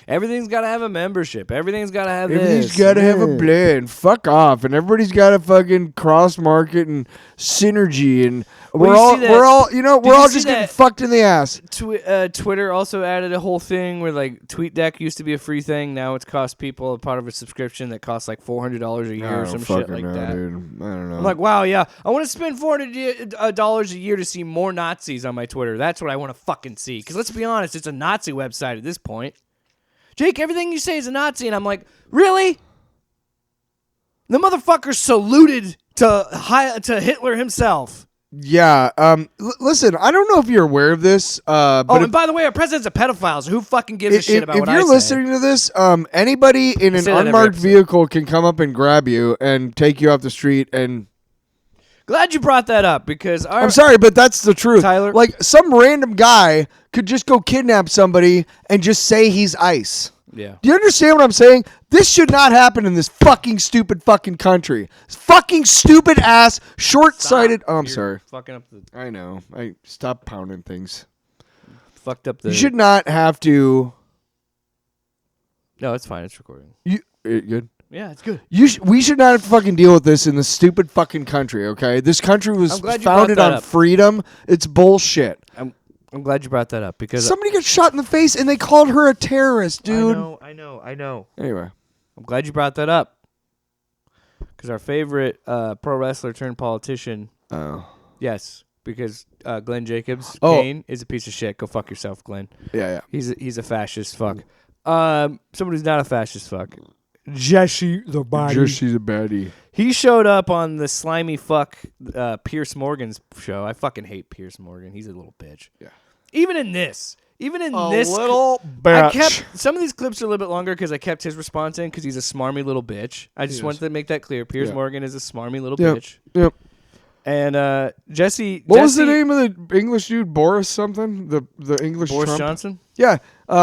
Everything's got to have a membership. Everything's got to have Everything's this. got to have a plan. Fuck off, and everybody's got to fucking cross market and synergy, and Well, we're you all see that- we're all you know did we're you all see just getting that- fucked in the ass. Twitter also added a whole thing where like TweetDeck used to be a free thing. Now it's cost people a part of a subscription that costs like $400 a year or some shit like that. Dude. I don't know. I'm like, wow, yeah, I want to spend $400 a year to see more Nazis on my Twitter. That's what I want to fucking see. Because let's be honest, it's a Nazi website at this point. Jake, everything you say is a Nazi, and I'm like, really? The motherfucker saluted to Hitler himself. Yeah. Listen, I don't know if you're aware of this. But And by the way, our president's a pedophile, so who fucking gives a shit about what I say? If you're listening to this, anybody in an say that every unmarked episode. vehicle can come up and grab you and take you off the street. And Glad you brought that up, because I'm sorry, but that's the truth. Tyler? Like, some random guy could just go kidnap somebody and just say he's ICE. Yeah. Do you understand what I'm saying? This should not happen in this fucking stupid fucking country. This fucking stupid ass, short-sighted. Oh, I'm You're sorry. Fucking up the. I know. I stop pounding things. Fucked up the. You should not have to. No, it's fine. It's recording. Good. Yeah, it's good. We should not have to fucking deal with this in this stupid fucking country, okay? This country was I'm glad you brought founded that on up. freedom. It's bullshit. I'm glad you brought that up, because Somebody got shot in the face and they called her a terrorist, dude. I know. Anyway. I'm glad you brought that up, because our favorite pro wrestler turned politician. Oh. Yes, because Glenn Jacobs, Oh. Kane, is a piece of shit. Go fuck yourself, Glenn. Yeah. He's a fascist fuck. Somebody who's not a fascist fuck. Jesse the Body. She's a baddie. He showed up on the slimy fuck Pierce Morgan's show. I fucking hate Pierce Morgan. He's a little bitch. Yeah. Even in this little I bitch. kept some of these clips are a little bit longer because I kept his response in because he's a smarmy little bitch. I just wanted to make that clear. Piers Yeah. Morgan is a smarmy little Yep. bitch. Yep. And Jesse. What was the name of the English dude? Boris something? The English Boris Trump? Johnson? Yeah.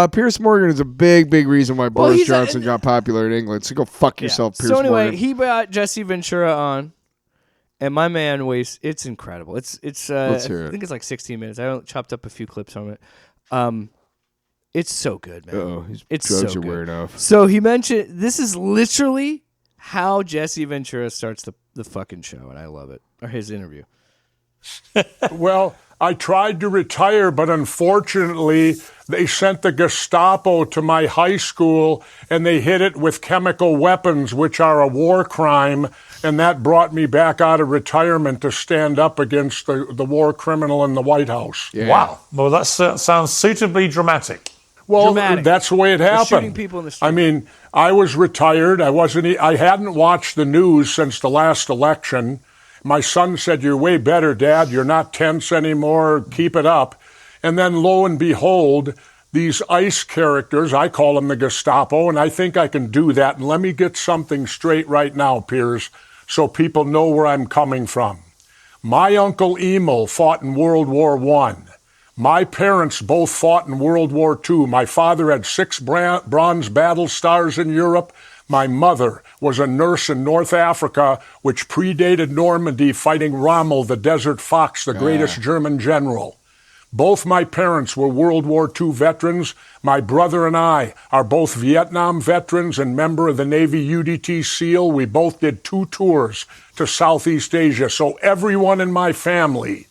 Pierce Morgan is a big reason why Boris he's Johnson got popular in England. So go fuck yourself, Pierce So anyway, Morgan. he brought Jesse Ventura on, and my man wastes. It's incredible. It's. Let's hear it. I think it's like 16 minutes. I chopped up a few clips from it. It's so good, man. Uh-oh, his It's drugs so are good. wearing off. So he mentioned this is literally how Jesse Ventura starts the fucking show, and I love it. Or his interview. Well, I tried to retire, but unfortunately, they sent the Gestapo to my high school and they hit it with chemical weapons, which are a war crime. And that brought me back out of retirement to stand up against the war criminal in the White House. Yeah. Wow. Well, that sounds suitably dramatic. Well, Dramatic. that's the way it happened. shooting people in the street. I mean, I was retired. I hadn't watched the news since the last election. My son said, "You're way better, Dad. You're not tense anymore. Keep it up." And then lo and behold, these ICE characters, I call them the Gestapo, and I think I can do that. And let me get something straight right now, Piers, so people know where I'm coming from. My Uncle Emil fought in World War I. My parents both fought in World War II. My father had 6 bronze battle stars in Europe. My mother was a nurse in North Africa, which predated Normandy, fighting Rommel, the Desert Fox, the greatest German general. Both my parents were World War II veterans. My brother and I are both Vietnam veterans and member of the Navy UDT SEAL. We both did 2 tours to Southeast Asia. So everyone in my family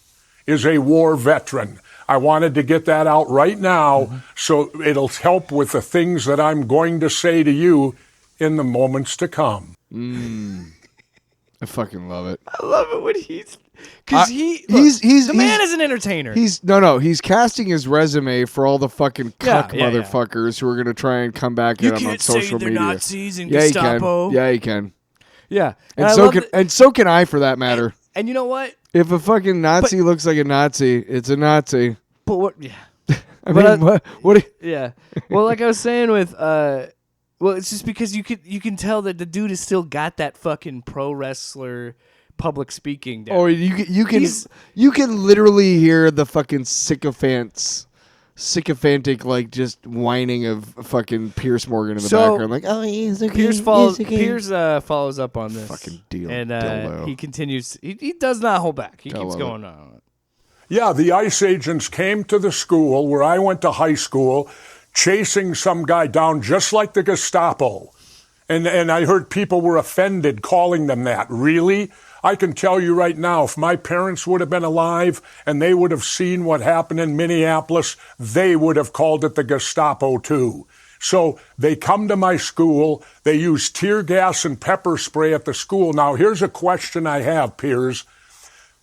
is a war veteran. I wanted to get that out right now so it'll help with the things that I'm going to say to you in the moments to come. I fucking love it. I love it when he's because the man is an entertainer. He's casting his resume for all the fucking cuck motherfuckers who are gonna try and come back at him on social media. Nazis and Yeah, Gestapo. he can. Yeah, he can. Yeah, And so can I, for that matter. And you know what? If a fucking Nazi looks like a Nazi, it's a Nazi. But what? Yeah. I mean, what? Yeah. Well, like I was saying with well, it's just because you can tell that the dude has still got that fucking pro wrestler public speaking down. Oh, you can literally hear the fucking sycophantic like just whining of fucking Pierce Morgan in the background, like, oh, he's okay. Pierce follows up on this Fucking deal, and dildo. he continues. He does not hold back. He I keeps love going on. Yeah, the ICE agents came to the school where I went to high school chasing some guy down just like the Gestapo. And I heard people were offended calling them that. Really? I can tell you right now, if my parents would have been alive and they would have seen what happened in Minneapolis, they would have called it the Gestapo too. So they come to my school, they use tear gas and pepper spray at the school. Now, here's a question I have, Piers.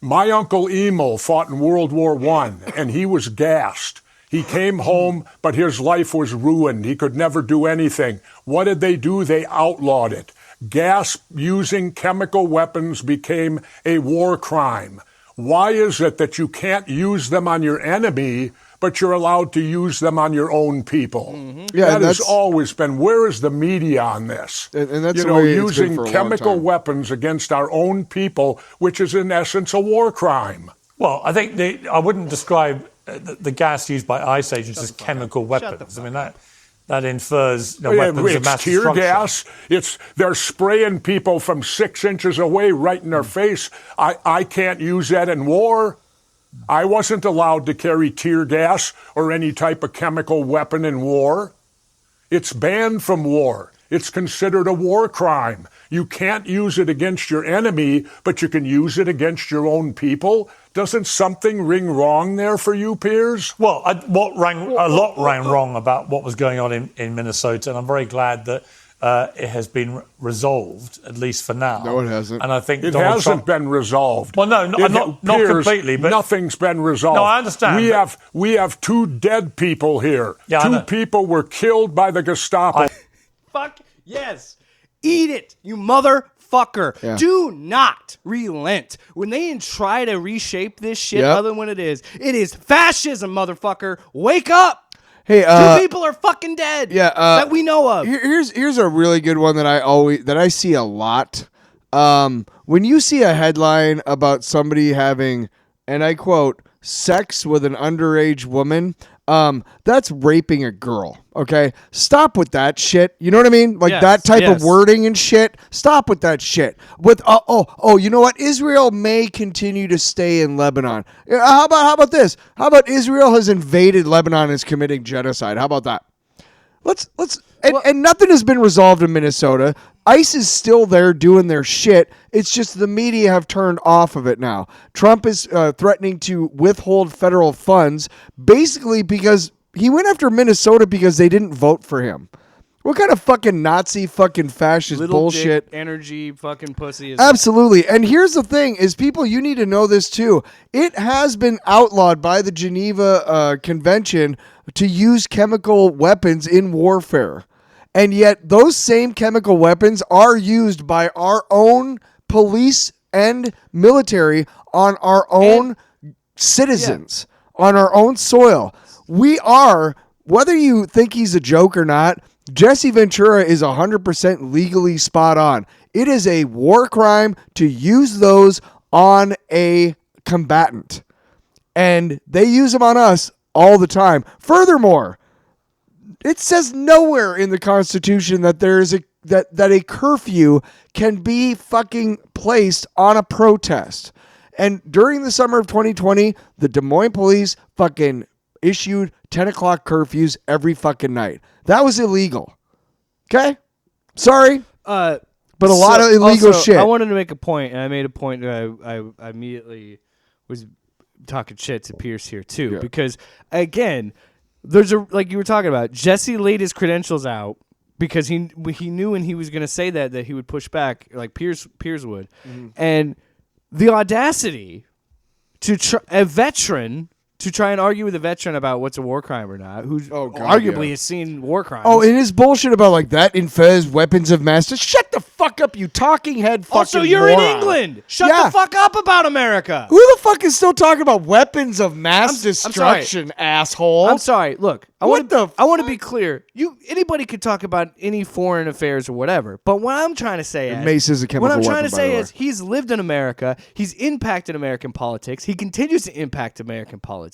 My Uncle Emil fought in World War I, and he was gassed. He came home, but his life was ruined. He could never do anything. What did they do? They outlawed it. Gas using chemical weapons became a war crime. Why is it that you can't use them on your enemy, but you're allowed to use them on your own people? Yeah, that has always been. Where is the media on this? And that's the way it's been using for a long chemical time. weapons against our own people, which is in essence a war crime. Well, I think I wouldn't describe the gas used by ICE agents as chemical weapons. I mean, that infers weapons of mass tear destruction. gas. They're spraying people from 6 inches away right in their face. I can't use that in war. I wasn't allowed to carry tear gas or any type of chemical weapon in war. It's banned from war. It's considered a war crime. You can't use it against your enemy, but you can use it against your own people. Doesn't something ring wrong there for you, Piers? Well, a lot rang wrong about what was going on in Minnesota, and I'm very glad that it has been resolved, at least for now. No, it hasn't. And I think It Donald hasn't Trump been resolved. Well, no, not Piers, completely, but nothing's been resolved. No, I understand, We have 2 dead people here. Yeah, I 2 know. people were killed by the Gestapo. Fuck yes. Eat it, you motherfucker. Yeah. Do not relent. When they try to reshape this shit Yep. other than what it is fascism, motherfucker. Wake up. Hey, 2 people are fucking dead. yeah, that we know of. Here's a really good one that I see a lot. When you see a headline about somebody having, and I quote, sex with an underage woman, that's raping a girl. Okay, stop with that shit. You know what I mean? Like Yes, that type yes. of wording and shit. Stop with that shit. With you know what? Israel may continue to stay in Lebanon. How about this? How about Israel has invaded Lebanon and is committing genocide? How about that? And nothing has been resolved in Minnesota. ICE is still there doing their shit. It's just the media have turned off of it now. Trump is threatening to withhold federal funds basically because he went after Minnesota because they didn't vote for him. What kind of fucking Nazi fucking fascist Little bullshit? dick energy fucking pussy is Absolutely. And here's the thing is people, you need to know this too. It has been outlawed by the Geneva Convention to use chemical weapons in warfare. And yet those same chemical weapons are used by our own police and military on our own citizens, on our own soil. We are, whether you think he's a joke or not, Jesse Ventura is 100% legally spot on. It is a war crime to use those on a combatant. And they use them on us all the time. Furthermore, it says nowhere in the Constitution that there is that a curfew can be fucking placed on a protest. And during the summer of 2020, the Des Moines police fucking issued 10 o'clock curfews every fucking night. That was illegal. Okay? Sorry. But a lot of illegal also, shit. I wanted to make a point, and I made a point that I immediately was talking shit to Pierce here too, Yeah. because again, there's like you were talking about, Jesse laid his credentials out because he knew when he was going to say that he would push back like Pierce would, and the audacity to a veteran to try and argue with a veteran about what's a war crime or not, who arguably has seen war crimes. Oh, and his bullshit about like that infers weapons of mass. Shut the fuck up, you talking head fucking also, you're in moron. England. Shut Yeah. the fuck up about America. Who the fuck is still talking about weapons of mass destruction, asshole? I'm sorry. Look, I What want the to be clear. Anybody could talk about any foreign affairs or whatever. But what I'm trying to say is, mace is a chemical what I'm trying weapon, to by the say way. is, he's lived in America. He's impacted American politics. He continues to impact American politics.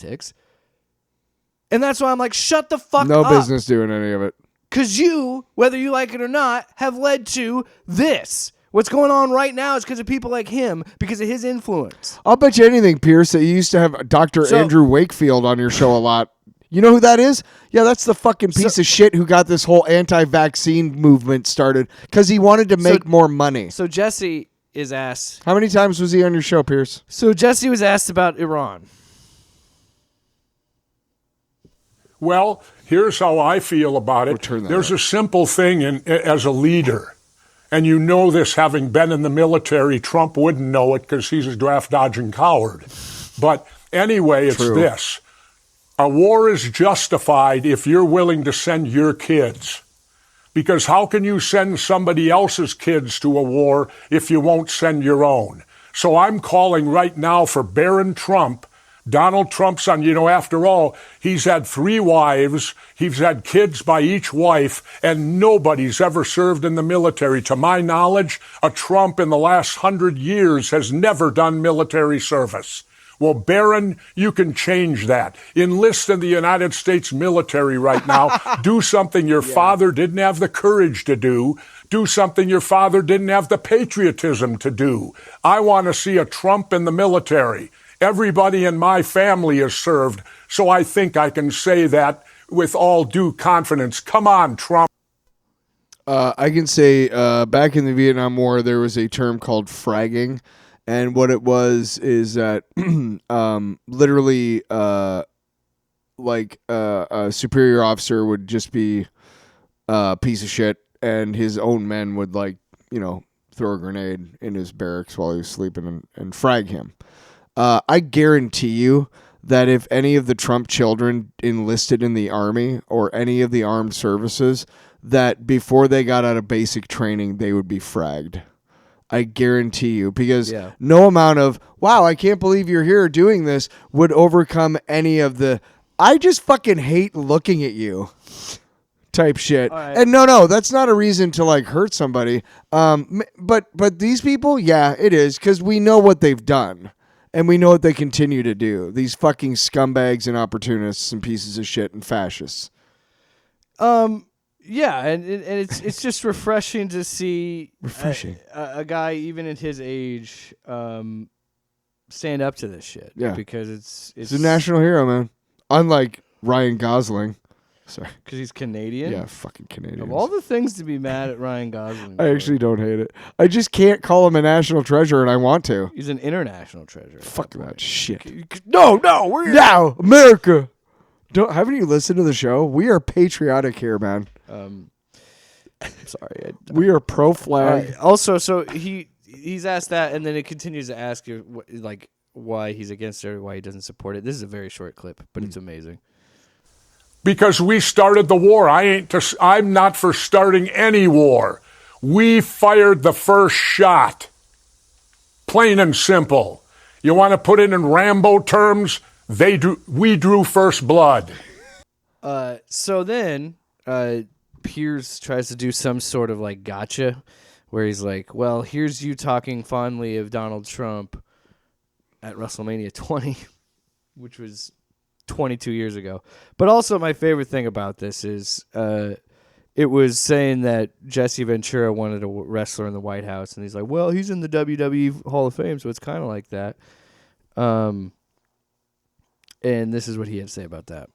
And that's why I'm like, shut the fuck No up. business doing any of it. Because you, whether you like it or not, have led to this. What's going on right now is because of people like him, because of his influence. I'll bet you anything, Pierce, that you used to have Dr. So- Andrew Wakefield on your show a lot. You know who that is? Yeah, that's the fucking piece of shit who got this whole anti-vaccine movement started because he wanted to make more money. So Jesse is asked. How many times was he on your show, Pierce? So Jesse was asked about Iran. Well, here's how I feel about it. There's a simple thing as a leader, and you know this having been in the military. Trump wouldn't know it because he's a draft-dodging coward. But anyway, it's this. A war is justified if you're willing to send your kids. Because how can you send somebody else's kids to a war if you won't send your own? So I'm calling right now for Barron Trump. Donald Trump's son, after all, he's had 3 wives, he's had kids by each wife, and nobody's ever served in the military. To my knowledge, a Trump in the last 100 years has never done military service. Well, Barron, you can change that. Enlist in the United States military right now. Do something your father didn't have the courage to do. Do something your father didn't have the patriotism to do. I want to see a Trump in the military. Everybody in my family is served, so I think I can say that with all due confidence. Come on, Trump. I can say back in the Vietnam War, there was a term called fragging. And what it was is that literally a superior officer would just be a piece of shit, and his own men would throw a grenade in his barracks while he was sleeping and frag him. I guarantee you that if any of the Trump children enlisted in the Army or any of the armed services, that before they got out of basic training, they would be fragged. I guarantee you, because no amount of, wow, I can't believe you're here doing this would overcome any of the, I just fucking hate looking at you type shit. Right. And no, that's not a reason to hurt somebody. But these people, it is, because we know what they've done. And we know what they continue to do. These fucking scumbags and opportunists and pieces of shit and fascists. Yeah, and it's just refreshing to see a guy even at his age stand up to this shit. Yeah, because it's a national hero, man. Unlike Ryan Gosling. Sorry. Because he's Canadian? Yeah, fucking Canadian. Of all the things to be mad at Ryan Gosling. I actually don't hate it. I just can't call him a national treasure, and I want to. He's an international treasure. Fuck that shit. No, we're... Now, America! Haven't you listened to the show? We are patriotic here, man. Sorry. We are pro-flag. Also, so he's asked that, and then it continues to ask you, why he's against it or why he doesn't support it. This is a very short clip, but it's amazing. Because we started the war. I'm not for starting any war. We fired the first shot. Plain and simple. You want to put it in Rambo terms? We drew first blood. So then Pierce tries to do some sort of gotcha, where he's like, well, here's you talking fondly of Donald Trump at WrestleMania 20, which was 22 years ago. But also my favorite thing about this is it was saying that Jesse Ventura wanted a wrestler in the White House, and he's like, well, he's in the WWE Hall of Fame, so it's kind of like that. And this is what he had to say about that.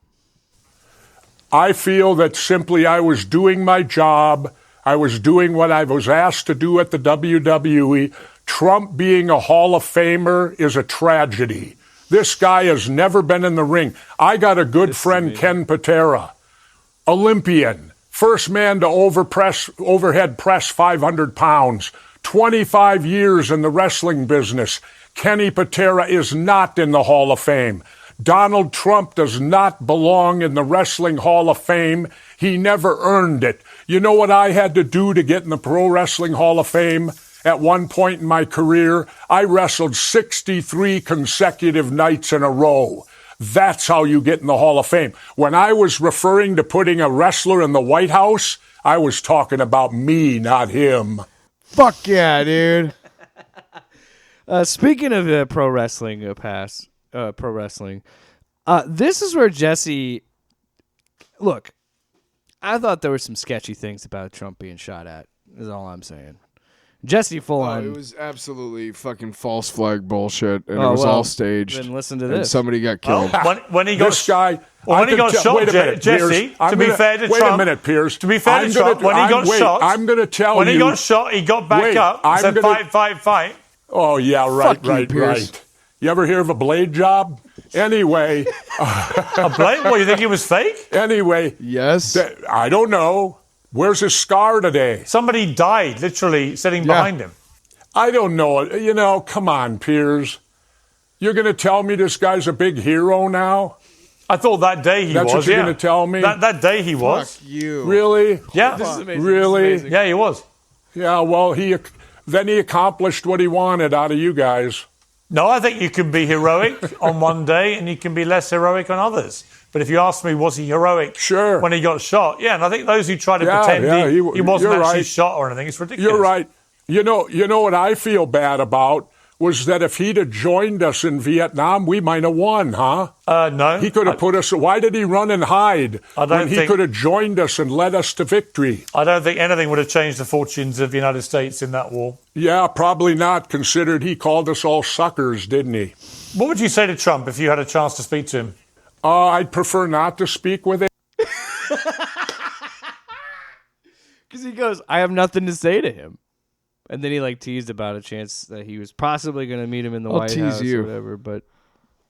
I feel that simply I was doing my job. I was doing what I was asked to do at the WWE. Trump being a Hall of Famer is a tragedy. This guy has never been in the ring. I got a good friend, Ken Patera, Olympian, first man to overhead press 500 pounds, 25 years in the wrestling business. Kenny Patera is not in the Hall of Fame. Donald Trump does not belong in the Wrestling Hall of Fame. He never earned it. You know what I had to do to get in the Pro Wrestling Hall of Fame? At one point in my career, I wrestled 63 consecutive nights in a row. That's how you get in the Hall of Fame. When I was referring to putting a wrestler in the White House, I was talking about me, not him. Fuck yeah, dude. Speaking of pro wrestling, pro wrestling, this is where Jesse... Look, I thought there were some sketchy things about Trump being shot at, is all I'm saying. Jesse full Oh, on. it was absolutely fucking false flag bullshit, and Oh, it was well, all staged. then listen to and this. somebody got killed. When he got This guy. Well, when he got shot, wait a minute, Jesse, Piers. to be fair to wait Trump, a minute, Piers. To be fair to Trump, when he got shot, I'm going to tell when you. he got shot, he got back up and said, fight. Oh, yeah, Fuck you, Piers. right. You ever hear of a blade job? Anyway. A blade? What, you think he was fake? Anyway. Yes. I don't know. Where's his scar today? Somebody died, literally, sitting behind him. I don't know. You know, come on, Piers. You're going to tell me this guy's a big hero now? I thought that day he was. That's what you're going to tell me? That day he was. Fuck you. Really? Yeah. This is amazing. Really? This is amazing. Yeah, he was. Yeah, well, then he accomplished what he wanted out of you guys. No, I think you can be heroic on one day and you can be less heroic on others. But if you ask me, was he heroic when he got shot? Yeah, and I think those who try to pretend he wasn't actually shot or anything, it's ridiculous. You're right. You know what I feel bad about was that if he'd have joined us in Vietnam, we might have won, huh? No. He could have put us... Why did he run and hide when he could have joined us and led us to victory? I don't think anything would have changed the fortunes of the United States in that war. Yeah, probably not, considered he called us all suckers, didn't he? What would you say to Trump if you had a chance to speak to him? I'd prefer not to speak with him. Because he goes, I have nothing to say to him. And then he teased about a chance that he was possibly going to meet him in the White House or whatever. But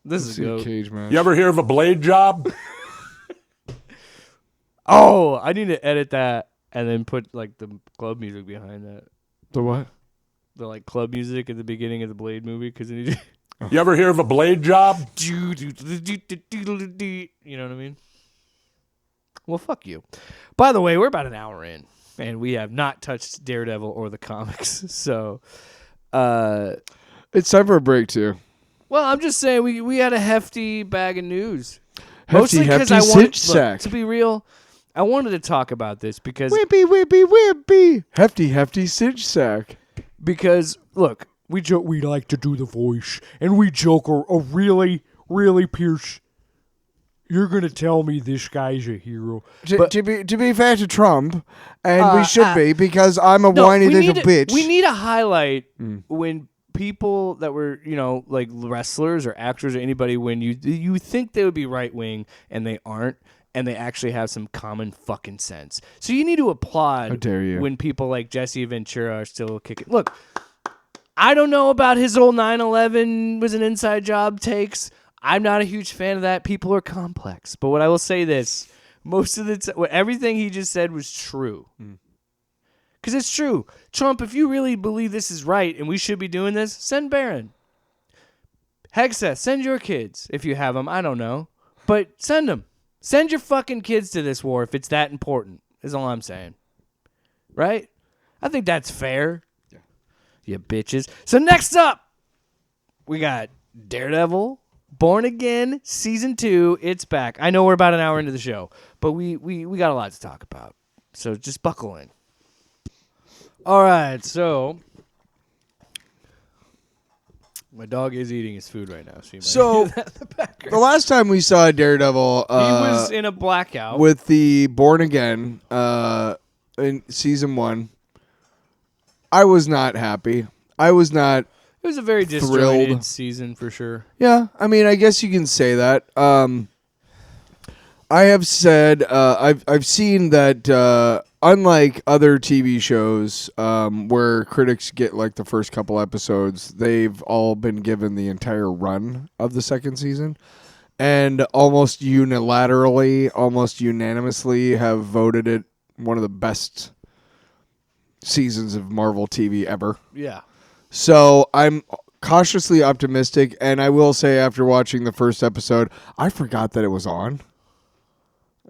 this is a cage match. You ever hear of a blade job? Oh, I need to edit that and then put the club music behind that. The what? The club music at the beginning of the Blade movie. Because You ever hear of a blade job? You know what I mean? Well, fuck you. By the way, we're about an hour in. And we have not touched Daredevil or the comics. So, it's time for a break, too. Well, I'm just saying we had a hefty bag of news. Hefty, Mostly because hefty I wanted, sack. to be real, I wanted to talk about this because... Whippy. Hefty cinch sack. Because, look, we like to do the voice. And we joke really, Pierce... You're going to tell me this guy's a hero. To be fair to Trump, and we should be, because I'm a whiny little bitch. We need to highlight when people that were, wrestlers or actors or anybody, when you think they would be right-wing and they aren't, and they actually have some common fucking sense. So you need to applaud How dare you. when people like Jesse Ventura are still kicking. Look, I don't know about his old 9/11 was an inside job takes. I'm not a huge fan of that. People are complex. But what I will say this, most of the time, everything he just said was true. Because it's true. Trump, if you really believe this is right and we should be doing this, send Barron. Hegseth, send your kids if you have them. I don't know. But send them. Send your fucking kids to this war if it's that important, is all I'm saying. Right? I think that's fair. Yeah. You bitches. So next up, we got Daredevil. Born Again, Season 2, it's back. I know we're about an hour into the show, but we got a lot to talk about. So just buckle in. All right, so my dog is eating his food right now. So the last time we saw Daredevil, he was in a blackout with the Born Again in Season 1. I was not happy. I was not. It was a very disjointed season for sure. Yeah, I mean, I guess you can say that. I have said I've seen that unlike other TV shows where critics get the first couple episodes, they've all been given the entire run of the second season, and almost unilaterally, almost unanimously have voted it one of the best seasons of Marvel TV ever. Yeah. So I'm cautiously optimistic, and I will say after watching the first episode, I forgot that it was on.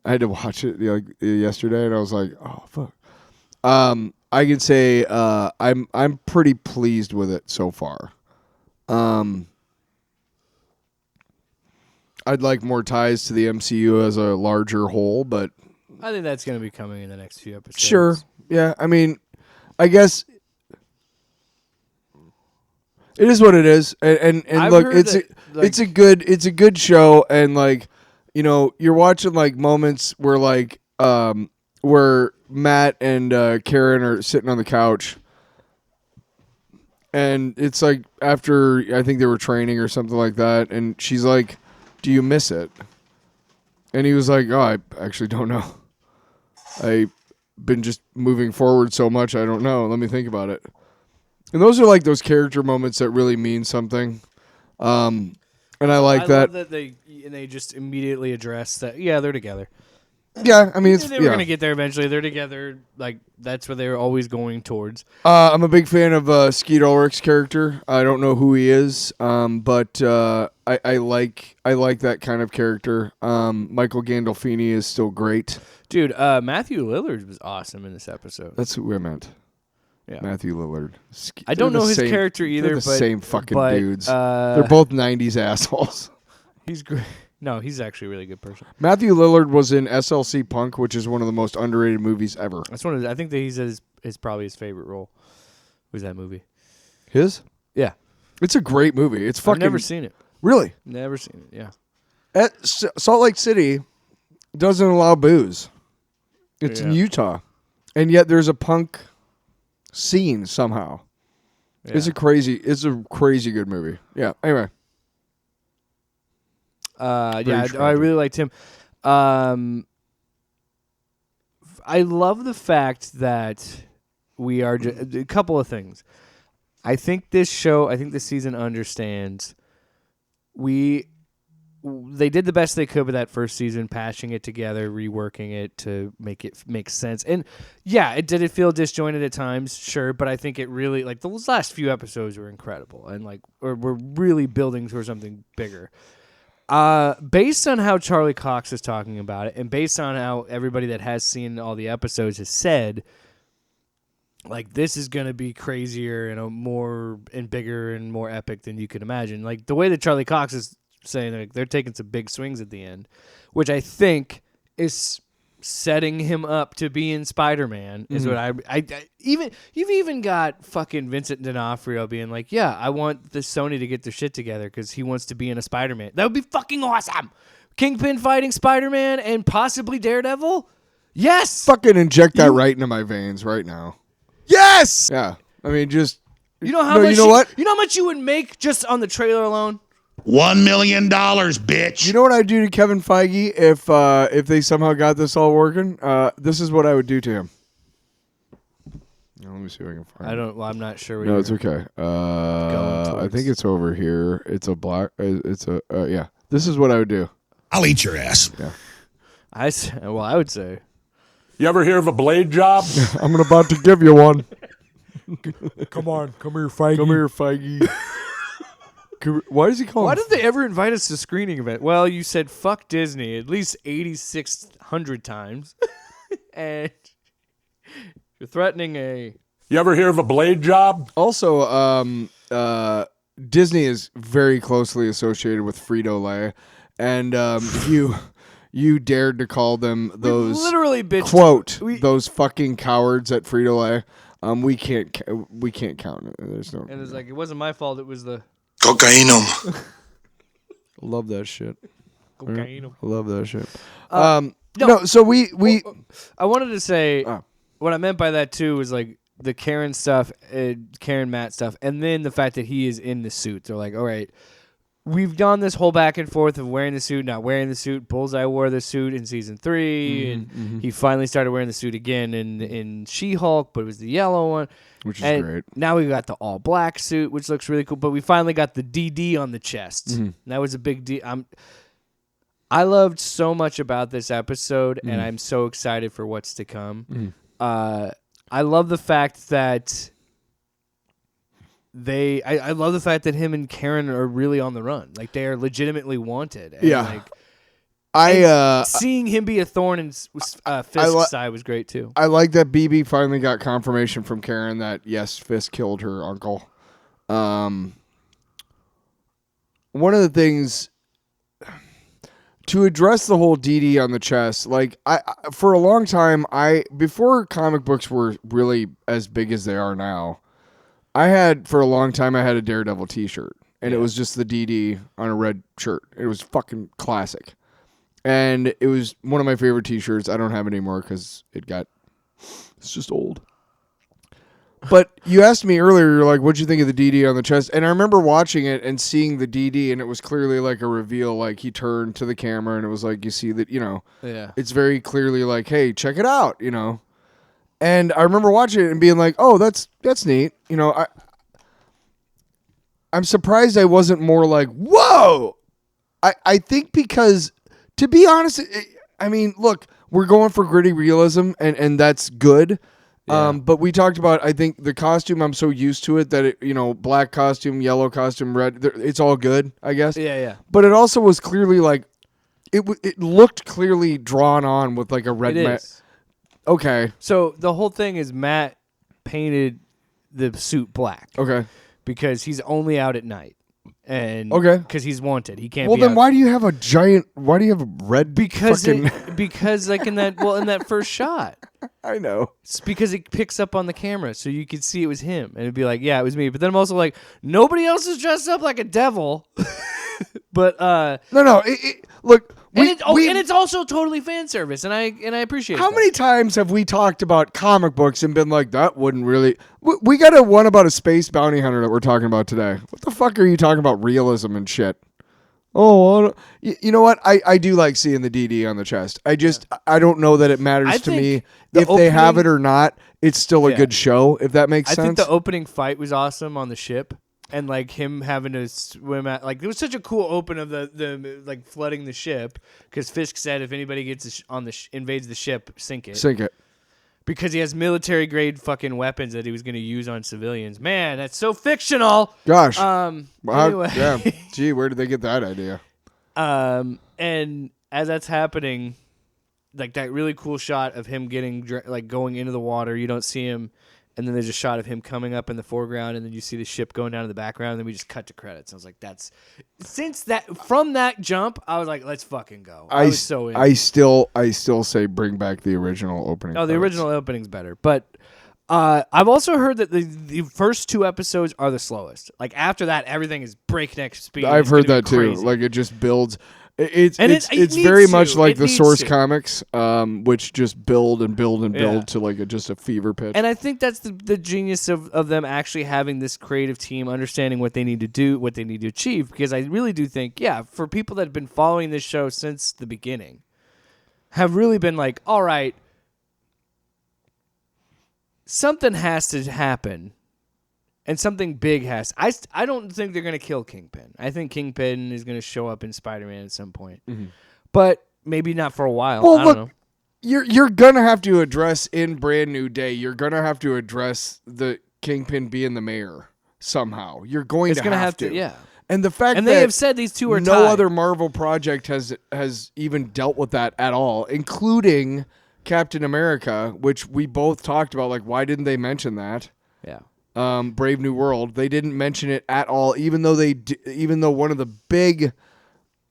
I had to watch it yesterday, and I was like, "Oh fuck!" I can say I'm pretty pleased with it so far. I'd like more ties to the MCU as a larger whole, but I think that's going to be coming in the next few episodes. Sure, yeah. I mean, I guess. It is what it is, and look, it's a good show, and you're watching moments where where Matt and Karen are sitting on the couch, And it's like after I think they were training or something like that, and she's like, "Do you miss it?" And he was like, "Oh, I actually don't know. I've been just moving forward so much, I don't know. Let me think about it." And those are like those character moments that really mean something. And I like that. Love that they just immediately address that. Yeah, they're together. Yeah, I mean, they were gonna get there eventually. They're together. Like that's what they were always going towards. I'm a big fan of Skeet Ulrich's character. I don't know who he is, but I like that kind of character. Michael Gandolfini is still great. Dude, Matthew Lillard was awesome in this episode. That's who I meant. Yeah. Matthew Lillard. I don't know his character either. They're the but, same fucking but, dudes. They're both 90s assholes. He's great. No, he's actually a really good person. Matthew Lillard was in SLC Punk, which is one of the most underrated movies ever. That's one of I think that he's his probably his favorite role. Was that movie? His? Yeah. It's a great movie. It's fucking. I've never seen it. Really? Never seen it. Yeah. At Salt Lake City doesn't allow booze. It's in Utah, and yet there's a punk scene somehow. Yeah. It's a crazy good movie. Yeah. Anyway. I really liked him. I love the fact that we are a couple of things. I think this season understands they did the best they could with that first season, patching it together, reworking it to make it make sense. And yeah, did it feel disjointed at times? Sure, but I think it really those last few episodes were incredible and we're really building towards something bigger. Based on how Charlie Cox is talking about it, and based on how everybody that has seen all the episodes has said, this is gonna be crazier and more and bigger and more epic than you could imagine. Like the way that Charlie Cox is saying, they're taking some big swings at the end, which I think is setting him up to be in Spider-Man. Is what you've even got fucking Vincent D'Onofrio being like, yeah, I want the Sony to get their shit together because he wants to be in a Spider-Man. That would be fucking awesome. Kingpin fighting Spider-Man and possibly Daredevil. Yes, fucking inject that right into my veins right now. Yes. Yeah. I mean, just you know how much. You know what? You know how much you would make just on the trailer alone. $1 million, bitch. You know what I'd do to Kevin Feige if they somehow got this all working? This is what I would do to him. Let me see if I can find it. I'm not sure. No, it's okay. I think it's over here. It's a black. Yeah. This is what I would do. I'll eat your ass. Yeah. I would say. You ever hear of a blade job? I'm about to give you one. Come on, come here, Feige. Come here, Feige. Why does he call? Why did they ever invite us to screening event? Well, you said fuck Disney at least 8,600 times, and you're threatening a. You ever hear of a blade job? Also, Disney is very closely associated with Frito-Lay, and you dared to call them those literally bitched. Quote those fucking cowards at Frito-Lay. We can't count it. There's no. And it's it wasn't my fault. It was the. Cocainum. Love that shit. Cocainum. Love that shit. No, so we. I wanted to say what I meant by that too was the Karen stuff, Karen Matt stuff, and then the fact that he is in the suit. They're like, all right, we've done this whole back and forth of wearing the suit, not wearing the suit. Bullseye wore the suit in season 3, and he finally started wearing the suit again in She-Hulk, but it was the yellow one. Which is great. Now we got the all-black suit, which looks really cool, but we finally got the DD on the chest. And that was a big deal. I loved so much about this episode, and I'm so excited for what's to come. I love the fact that I love the fact that him and Karen are really on the run. They are legitimately wanted. And seeing him be a thorn in Fisk's side was great too. I like that BB finally got confirmation from Karen that yes, Fisk killed her uncle. One of the things to address the whole DD on the chest, for a long time, before comic books were really as big as they are now, for a long time I had a Daredevil t-shirt, and it was just the DD on a red shirt. It was fucking classic. And it was one of my favorite t-shirts. I don't have it anymore because it's just old. But you asked me earlier, you're like, what'd you think of the DD on the chest? And I remember watching it and seeing the DD, and it was clearly like a reveal. Like he turned to the camera, and it was like you see that, it's very clearly like, hey, check it out, And I remember watching it and being like, oh, that's neat. I'm surprised I wasn't more like, whoa. I think because, to be honest, look, we're going for gritty realism, and that's good. Yeah. But we talked about, I think, the costume, I'm so used to it that, black costume, yellow costume, red, it's all good, I guess. Yeah. But it also was clearly like, it looked clearly drawn on with like a red mask. Okay. So the whole thing is Matt painted the suit black. Okay. Because he's only out at night. And because he's wanted, he can't. Well, be then out. why do you have a giant? Why do you have a red? Because like in that first shot, I know. It's because it picks up on the camera, so you could see it was him, and it'd be like, yeah, it was me. But then I'm also like, nobody else is dressed up like a devil. But no. Look, and it's also totally fan service, and I appreciate. How many times have we talked about comic books and been like, that wouldn't really? We got a one about a space bounty hunter that we're talking about today. What the fuck are you talking about realism and shit? Oh, you know what? I do like seeing the DD on the chest. I don't know that it matters to me if they have it or not. It's still a good show, if that makes sense. I think the opening fight was awesome on the ship. And like him having to swim at, like, it was such a cool open of the like flooding the ship, because Fisk said if anybody gets invades the ship, sink it, because he has military grade fucking weapons that he was going to use on civilians. Man, that's so fictional. Gosh. Anyway. Yeah. Gee, where did they get that idea? And as that's happening, like that really cool shot of him going into the water. You don't see him. And then there's a shot of him coming up in the foreground, and then you see the ship going down in the background, and then we just cut to credits. I was like, from that jump, I was like, let's fucking go. I was so in. I still say bring back the original opening. Oh, the original opening's better. But I've also heard that the first 2 episodes are the slowest. Like after that, everything is breakneck speed. I've heard that too. Like it just builds. It's very much like the Source comics, which just build and build and build to like just a fever pitch. And I think that's the genius of them actually having this creative team, understanding what they need to do, what they need to achieve. Because I really do think, for people that have been following this show since the beginning, have really been like, all right, something has to happen. And something big has. I don't think they're going to kill Kingpin. I think Kingpin is going to show up in Spider-Man at some point. Mm-hmm. But maybe not for a while. Well, I don't know. You're going to have to address in Brand New Day, you're going to have to address the Kingpin being the mayor somehow. You're going to have to. Yeah. And the fact that they have said these two are no tied. other Marvel project has even dealt with that at all, including Captain America, which we both talked about. Like, why didn't they mention that? Yeah. Brave New World. They didn't mention it at all, even though one of the big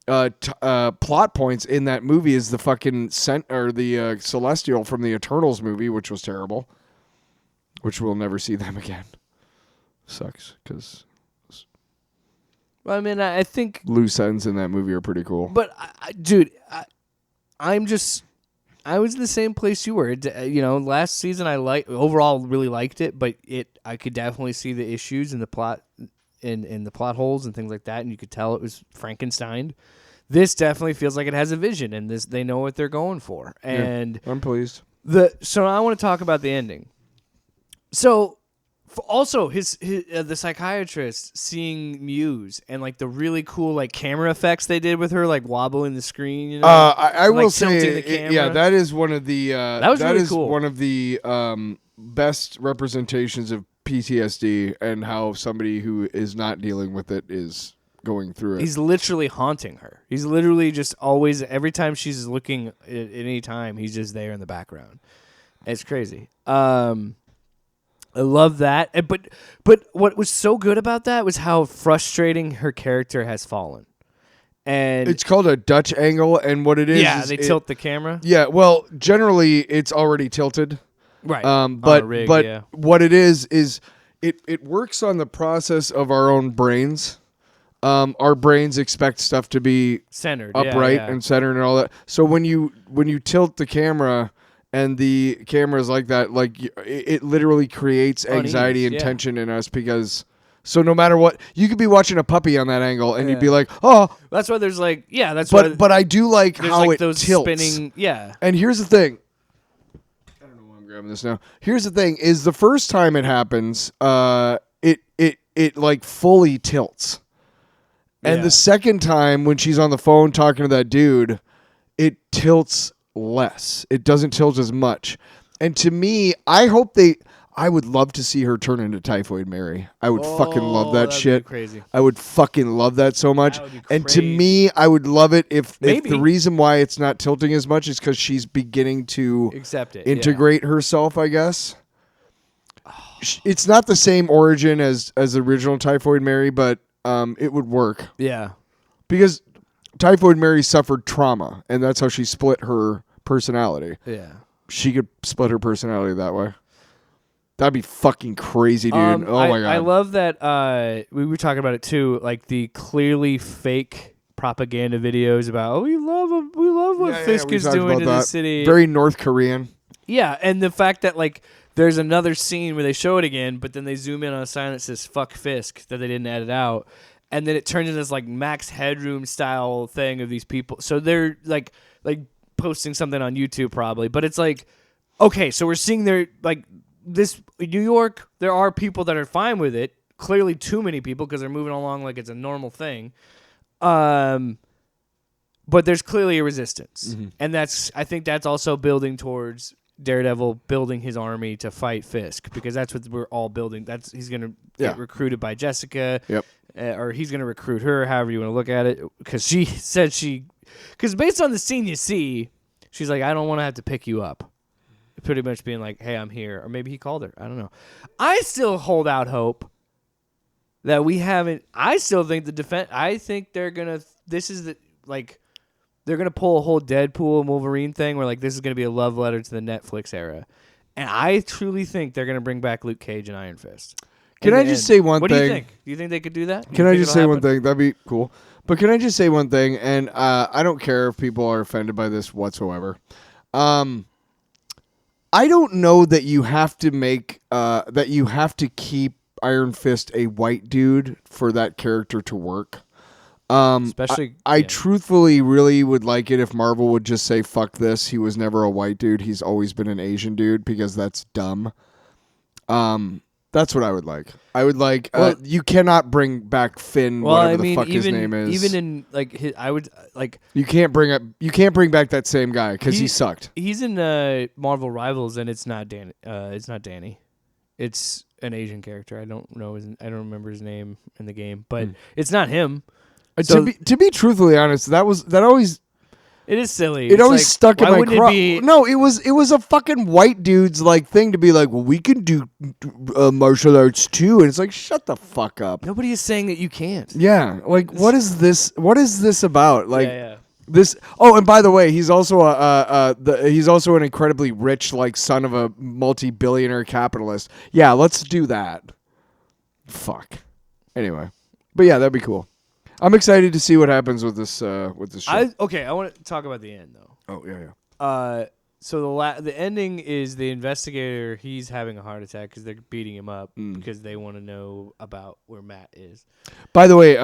plot points in that movie is the fucking the Celestial from the Eternals movie, which was terrible, which we'll never see them again. Sucks because. Well, I mean, I think loose ends in that movie are pretty cool. But dude, I was in the same place you were. Last season overall really liked it, but I could definitely see the issues in the plot, in the plot holes and things like that, and you could tell it was Frankenstein. This definitely feels like it has a vision, and they know what they're going for. And I'm pleased. So I want to talk about the ending. So. Also, the psychiatrist seeing Muse and like the really cool like camera effects they did with her, like wobbling the screen. I will say, that is one of the that is cool. One of the best representations of PTSD and how somebody who is not dealing with it is going through it. He's literally haunting her. He's literally just always, every time she's looking at any time, he's just there in the background. It's crazy. I love that. But what was so good about that was how frustrating her character has fallen. And it's called a Dutch angle, and what it is... Yeah, they tilt the camera. Yeah, well, generally, it's already tilted. Right. But what it is it works on the process of our own brains. Our brains expect stuff to be centered, upright and centered and all that. So when you tilt the camera... and the cameras like that, like it literally creates anxiety and tension in us because. So no matter what, you could be watching a puppy on that angle, and you'd be like, "Oh." That's why there's like, that's why. why. But I do like how like it those tilts. Spinning, yeah. And here's the thing. I don't know why I'm grabbing this now. Here's the thing: is the first time it happens, it like fully tilts, and the second time when she's on the phone talking to that dude, it tilts less. It doesn't tilt as much. And to me, I would love to see her turn into Typhoid Mary. I would fucking love that shit. Crazy. I would fucking love that so much. That would be and to crazy. me, I would love it if the reason why it's not tilting as much is because she's beginning to accept it, integrate herself, I guess. It's not the same origin as the original Typhoid Mary, but it would work. Yeah. Because Typhoid Mary suffered trauma, and that's how she split her personality. Yeah. She could split her personality that way. That'd be fucking crazy, dude. Oh my God. I love that we were talking about it too, like the clearly fake propaganda videos about we love what Fisk is doing to the city. Very North Korean. Yeah, and the fact that like there's another scene where they show it again, but then they zoom in on a sign that says "fuck Fisk" that they didn't edit out, and then it turns into this like Max Headroom style thing of these people. So they're like posting something on YouTube probably, but it's like, okay, so we're seeing their like. This New York, there are people that are fine with it. Clearly, too many people because they're moving along like it's a normal thing. But there's clearly a resistance, and I think that's also building towards Daredevil building his army to fight Fisk because that's what we're all building. He's gonna get recruited by Jessica, or he's gonna recruit her, however you want to look at it. Because she said because based on the scene you see, she's like, I don't want to have to pick you up. Pretty much being like, hey, I'm here. Or maybe he called her. I don't know. I still hold out hope that we haven't. I still think I think they're going to. This is they're going to pull a whole Deadpool and Wolverine thing where like this is going to be a love letter to the Netflix era. And I truly think they're going to bring back Luke Cage and Iron Fist. Can I just say one thing? What do you think? Do you think they could do that? Can I just say one thing? That'd be cool. But can I just say one thing? And I don't care if people are offended by this whatsoever. I don't know that you have to keep Iron Fist a white dude for that character to work. Especially, I truthfully really would like it if Marvel would just say, fuck this. He was never a white dude. He's always been an Asian dude because that's dumb. That's what I would like. I would like you cannot bring back Finn, whatever the fuck his name is. Even in like I would like you can't bring back that same guy because he sucked. He's in Marvel Rivals and it's not Danny. It's not Danny. It's an Asian character. I don't remember his name in the game, but it's not him. So, to be truthfully honest, that always. It is silly. It always stuck in my craw. No, it was a fucking white dude's like thing to be like, well, we can do martial arts too, and it's like, shut the fuck up. Nobody is saying that you can't. Yeah, like what is this? What is this about? Like yeah. this. Oh, and by the way, he's also he's also an incredibly rich like son of a multi-billionaire capitalist. Yeah, let's do that. Fuck. Anyway, but yeah, that'd be cool. I'm excited to see what happens with this show. I want to talk about the end though. Oh yeah. So the ending is the investigator. He's having a heart attack because they're beating him up because they want to know about where Matt is. By the way,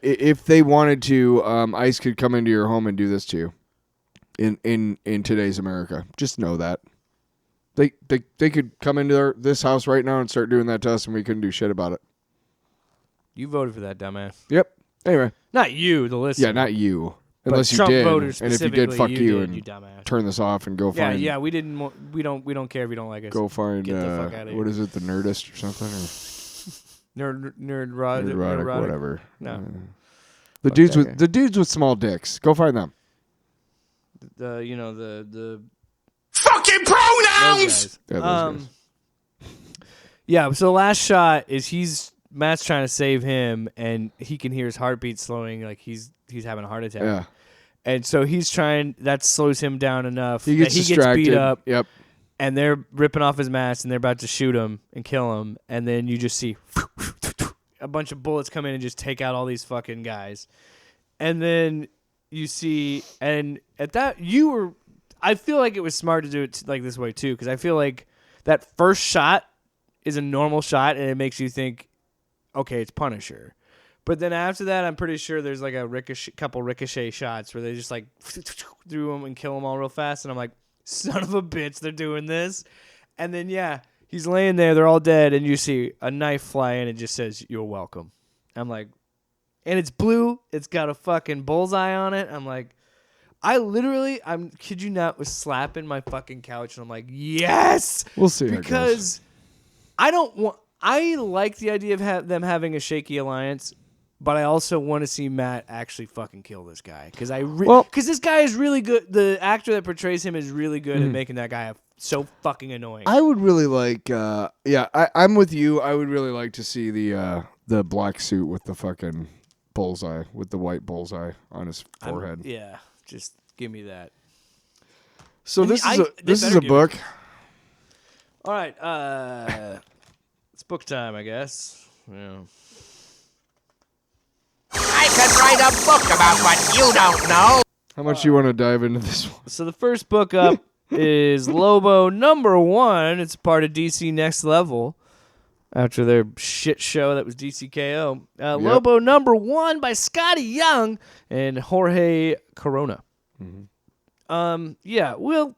if they wanted to, ICE could come into your home and do this to you. In today's America, just know that they could come into this house right now and start doing that to us, and we couldn't do shit about it. You voted for that, dumbass. Yep. Anyway. Not you, the listener. Yeah, not you. Unless you Trump did. Voters and if you did, fuck you and you dumbass. Turn this off and go find. Yeah. We didn't. We don't care if you don't like us. Go find. Get the fuck out of here. What is it? The Nerdist or something? Nerdrotic, whatever. No. The dudes with small dicks. Go find them. The fucking pronouns. Those guys. Yeah. So the last shot is Matt's trying to save him, and he can hear his heartbeat slowing, like he's having a heart attack. Yeah. And so he's trying. That slows him down enough. He gets distracted. Gets beat up. Yep. And they're ripping off his mask, and they're about to shoot him and kill him. And then you just see a bunch of bullets come in and just take out all these fucking guys. And then you see, and at that I feel like it was smart to do it like this way too, because I feel like that first shot is a normal shot, and it makes you think, okay, it's Punisher. But then after that, I'm pretty sure there's like a couple ricochet shots where they just like through them and kill them all real fast, and I'm like, son of a bitch, they're doing this. And then yeah, he's laying there, they're all dead, and you see a knife fly in and it just says, "You're welcome." I'm like, and it's blue, it's got a fucking bullseye on it. I'm like, I'm kid you not, was slapping my fucking couch, and I'm like, yes. We'll see. Because I like the idea of them having a shaky alliance, but I also want to see Matt actually fucking kill this guy, because this guy is really good. The actor that portrays him is really good at making that guy so fucking annoying. I would really like. I'm with you. I would really like to see the black suit with the fucking bullseye, with the white bullseye on his forehead. Yeah, just give me that. So this is a book. All right, it's book time, I guess. Yeah. I could write a book about what you don't know. How much do you want to dive into this one? So the first book up is Lobo #1. It's part of DC Next Level after their shit show that was DCKO. Lobo #1 by Skottie Young and Jorge Corona. Yeah, well,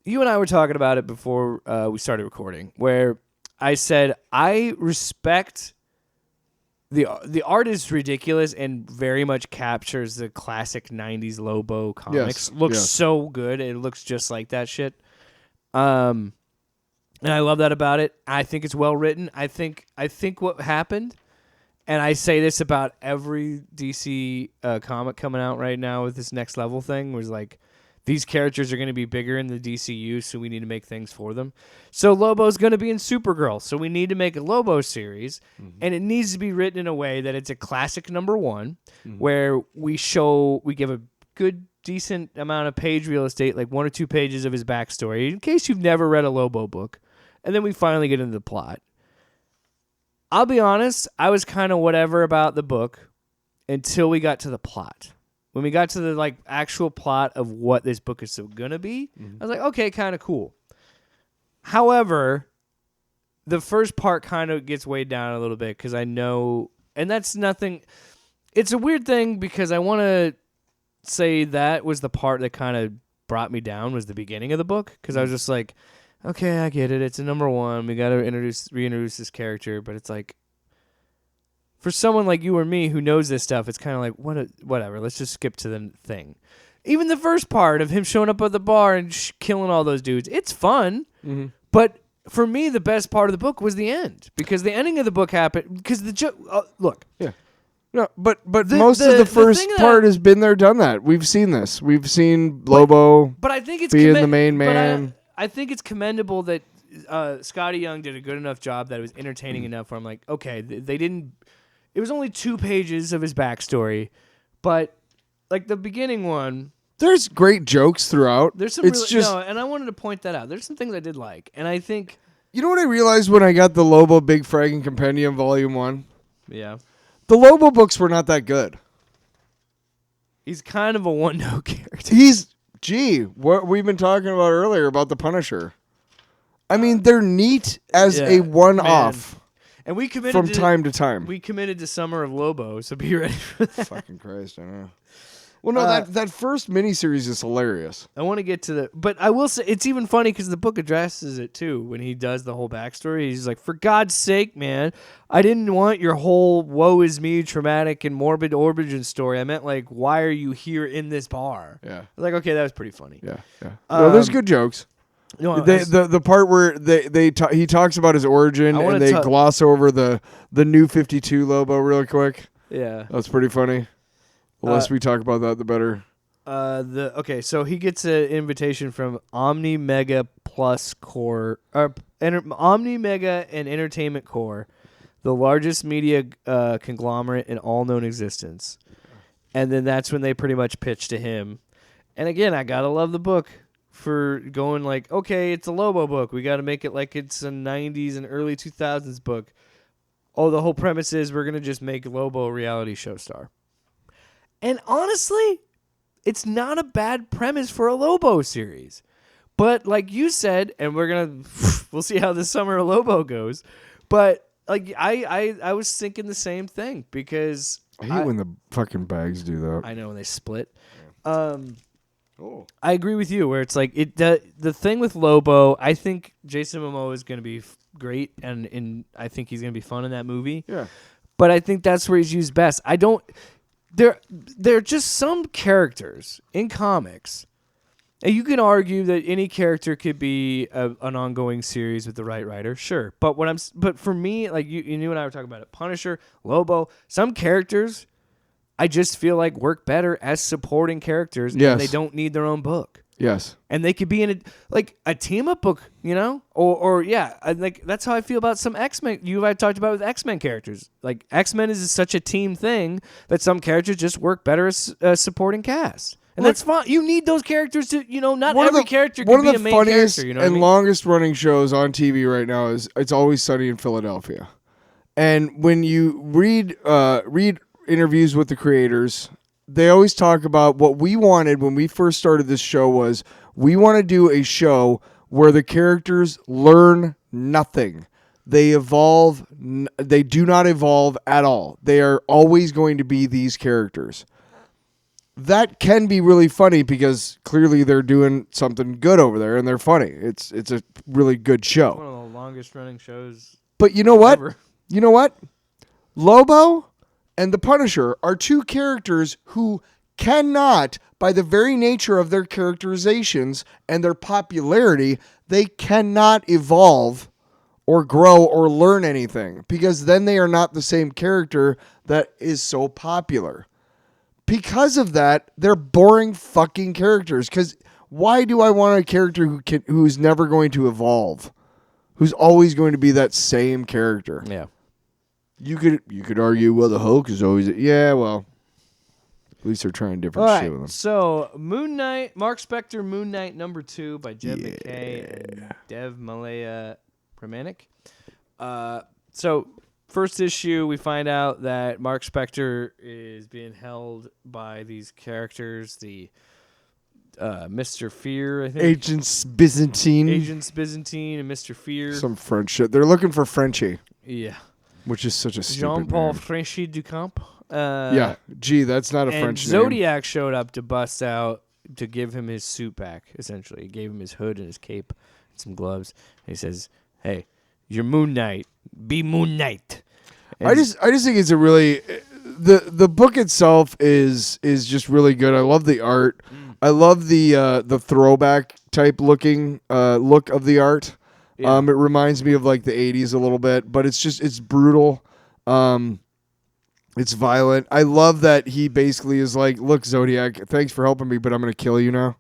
you and I were talking about it before we started recording, where I said I respect the art is ridiculous and very much captures the classic 90s Lobo comics. Looks so good. It looks just like that shit. And I love that about it. I think it's well written. I think what happened, and I say this about every DC comic coming out right now with this Next Level thing, was like, these characters are going to be bigger in the DCU, so we need to make things for them. So Lobo's going to be in Supergirl, so we need to make a Lobo series, and it needs to be written in a way that it's a classic #1, where we give a good, decent amount of page real estate, like 1 or 2 pages of his backstory, in case you've never read a Lobo book, and then we finally get into the plot. I'll be honest, I was kind of whatever about the book until we got to the plot. When we got to the actual plot of what this book is gonna be, I was like, okay, kind of cool. However, the first part kind of gets weighed down a little bit because I know, and that's nothing. It's a weird thing because I want to say that was the part that kind of brought me down, was the beginning of the book, because I was just like, okay, I get it. It's a #1. We got to reintroduce this character, but it's like, for someone like you or me who knows this stuff, it's kind of like, whatever, let's just skip to the thing. Even the first part of him showing up at the bar and killing all those dudes, it's fun. But for me, the best part of the book was the end, because the ending of the book happened, because the joke, look. Yeah. No, but most of the first part has been there, done that. We've seen this. We've seen Lobo but I think it's being the main man. I think it's commendable that Skottie Young did a good enough job that it was entertaining enough where I'm like, okay, they didn't... It was only 2 pages of his backstory, but like the beginning one, there's great jokes throughout. There's some and I wanted to point that out. There's some things I did like, and I think, you know what I realized when I got the Lobo Big Fragging Compendium Volume 1? Yeah, the Lobo books were not that good. He's kind of a one-note character. What we've been talking about earlier about the Punisher. I mean, they're neat as a one-off. And we committed from time to time. We committed to Summer of Lobo, so be ready for that. Fucking Christ, I know. Well, no, that first miniseries is hilarious. I want to get to but I will say, it's even funny because the book addresses it too. When he does the whole backstory, he's like, for God's sake, man, I didn't want your whole woe is me, traumatic and morbid origin story. I meant, like, why are you here in this bar? Yeah. I was like, okay, that was pretty funny. Yeah. Well, there's good jokes. No, the part where he talks about his origin and they gloss over the new 52 Lobo really quick. Yeah, that's pretty funny. The less we talk about that, the better. So he gets an invitation from Omni Mega Plus Corp, Omni Mega and Entertainment Corp, the largest media conglomerate in all known existence, and then that's when they pretty much pitch to him. And again, I gotta love the book for going like, okay, it's a Lobo book. We got to make it like it's a 90s and early 2000s book. Oh, the whole premise is we're going to just make Lobo a reality show star. And honestly, it's not a bad premise for a Lobo series. But like you said, and we'll see how the summer of Lobo goes. But like I was thinking the same thing because I hate when the fucking bags do that. I know when they split. I agree with you where it's like the thing with Lobo, I think Jason Momoa is going to be great and I think he's going to be fun in that movie. Yeah. But I think that's where he's used best. There are just some characters in comics. And you can argue that any character could be an ongoing series with the right writer, sure. But for me, like you and I were talking about it, Punisher, Lobo, some characters I just feel like work better as supporting characters, yes. and they don't need their own book. Yes, and they could be in a team up book, or like that's how I feel about some X-Men. You and I talked about with X-Men characters. Like X-Men is such a team thing that some characters just work better as supporting cast. And that's fine. You need those characters to, not every character can be a main character. One of the funniest and longest running shows on TV right now is It's Always Sunny in Philadelphia. And when you read interviews with the creators, they always talk about what we wanted when we first started this show was we want to do a show where the characters learn nothing. They evolve. They do not evolve at all. They are always going to be these characters. That can be really funny because clearly they're doing something good over there and they're funny. It's a really good show. One of the longest running shows. But you know what? Ever. You know what? Lobo and the Punisher are two characters who cannot, by the very nature of their characterizations and their popularity, they cannot evolve or grow or learn anything because then they are not the same character that is so popular. Because of that, they're boring fucking characters. Because why do I want a character who's never going to evolve, who's always going to be that same character? Yeah. You could argue, well, the Hulk is always well. At least they're trying different shit with them. So Moon Knight, Marc Spector, Moon Knight #2 by Jed MacKay and Devmalya Pramanik. So. First issue, we find out that Marc Spector is being held by these characters, the Mr. Fear, I think. Agents Byzantine and Mr. Fear. Some French shit. They're looking for Frenchie. Yeah. Which is such a stupid Jean-Paul name. Frenchy Ducamp. Yeah. Gee, that's not a French name. Zodiac showed up to bust out to give him his suit back, essentially. He gave him his hood and his cape and some gloves. And he says, hey, you're Moon Knight. Be Moon Knight. And I just think it's a really the book itself is just really good. I love the art. I love the throwback type look of the art. Yeah. It reminds me of like the 80s a little bit, but it's brutal. It's violent. I love that he basically is like, look, Zodiac, thanks for helping me, but I'm gonna kill you now.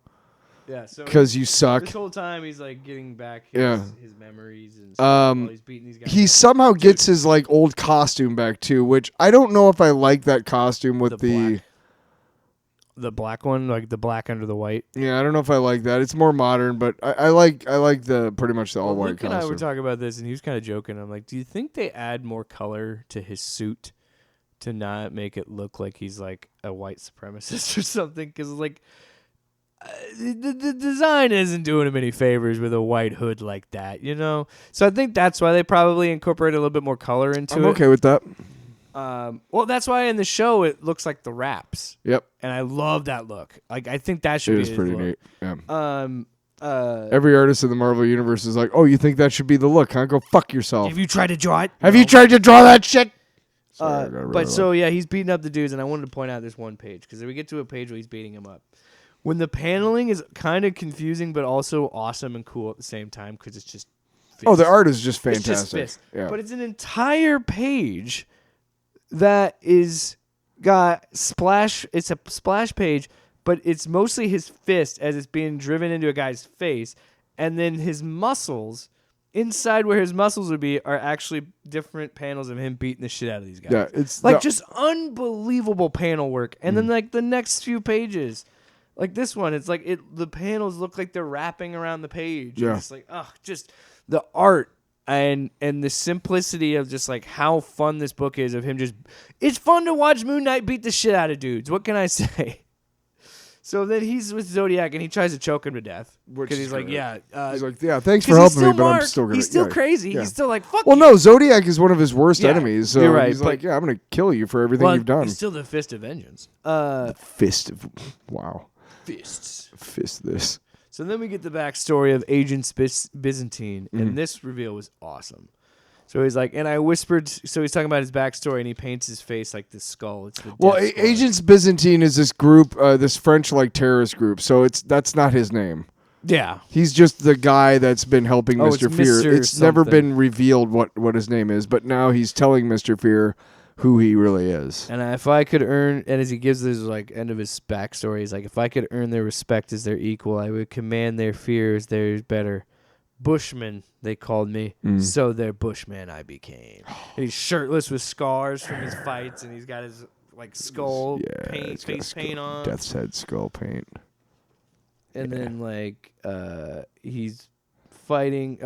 Yeah, so because you suck. This whole time he's like getting back his memories and stuff while he's beating these guys. He somehow gets his like old costume back too, which I don't know if I like that costume with the black one, like the black under the white. Yeah, I don't know if I like that. It's more modern, but I like the pretty much the all white costume. Luke and I were talking about this, and he was kind of joking. I'm like, do you think they add more color to his suit to not make it look like he's like a white supremacist or something? Because like. The design isn't doing him any favors with a white hood like that, So I think that's why they probably incorporate a little bit more color into it. I'm okay with that. Well, that's why in the show it looks like the Raps. Yep. And I love that look. Like I think that should be his pretty look. neat. Yeah. Every artist in the Marvel universe is like, "Oh, you think that should be the look? Huh? Go fuck yourself." Have you tried to draw it? Have you tried to draw that shit? He's beating up the dudes, and I wanted to point out this one page because we get to a page where he's beating him up. When the paneling is kind of confusing, but also awesome and cool at the same time because it's just fists. Oh, the art is just fantastic. It's just fists. Yeah. But it's an entire page that is got splash. It's a splash page, but it's mostly his fist as it's being driven into a guy's face. And then his muscles, inside where his muscles would be, are actually different panels of him beating the shit out of these guys. Yeah, it's like just unbelievable panel work. And then like the next few pages... Like this one, it's like the panels look like they're wrapping around the page. Yeah. It's like, just the art and the simplicity of just like how fun this book is of him just... It's fun to watch Moon Knight beat the shit out of dudes. What can I say? So then he's with Zodiac and he tries to choke him to death because he's like, great. yeah. He's like, yeah, thanks for helping me, but I'm still gonna. He's still yeah, crazy. yeah. He's still like, fuck. Well, you. no, Zodiac is one of his worst Yeah, enemies. So you're right, he's like, yeah, I'm gonna kill you for everything Well, you've done. He's still the fist of vengeance. Fist of wow. Fists. Fist this. So then we get the backstory of Agent Byzantine, and this reveal was awesome. So he's like, and I whispered. So he's talking about his backstory, and he paints his face like this skull. It's the Well, death skull. Agents Byzantine is this group, this French like terrorist group. So that's not his name. Yeah, He's just the guy that's been helping Oh, Mr. it's Fear. Mr. It's never something. been revealed what his name is, but now he's telling Mr. Fear who he really is. and if I could earn, and as he gives this like end of his backstory, he's like, if I could earn their respect as their equal, I would command their fear as theirs better. Bushman, they called me, so their Bushman I became. And he's shirtless with scars from his fights, and he's got his like skull paint, it's got face paint on. Death's head skull paint. And then like he's fighting.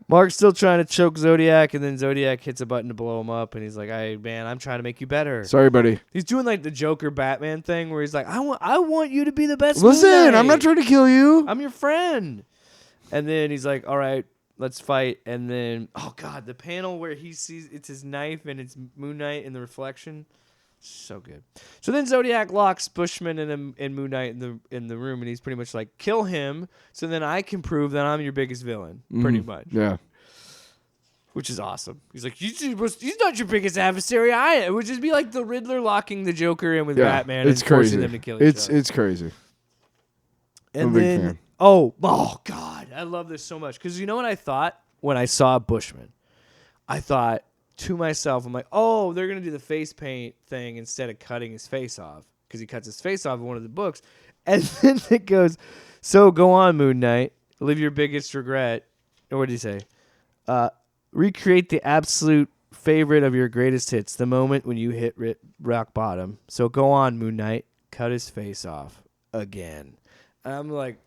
Mark's still trying to choke Zodiac, and then Zodiac hits a button to blow him up, and he's like, I'm trying to make you better." Sorry, buddy. He's doing like the Joker Batman thing, where he's like, "I want you to be the best." Listen, Moon I'm not Knight. trying to kill you. I'm your friend." And then he's like, "All right, let's fight." And then, oh god, the panel where he sees it's his knife and it's Moon Knight in the reflection, so good. So then Zodiac locks Bushman and Moon Knight in the room, and he's pretty much like, "Kill him, so then I can prove that I'm your biggest villain." Pretty much, Yeah. which is awesome. He's like, he's not your biggest adversary. It would just be like the Riddler locking the Joker in with Yeah. Batman It's and forcing crazy. them to kill each other. It's crazy. And I'm a big then, fan. oh God, I love this so much. Because you know what I thought when I saw Bushman? I thought to myself, I'm like, oh, they're going to do the face paint thing instead of cutting his face off. Because he cuts his face off in one of the books. And then it goes, so go on, Moon Knight. Live your biggest regret. Or what did he say? Recreate the absolute favorite of your greatest hits, the moment when you hit rock bottom. So go on, Moon Knight. Cut his face off again. And I'm like,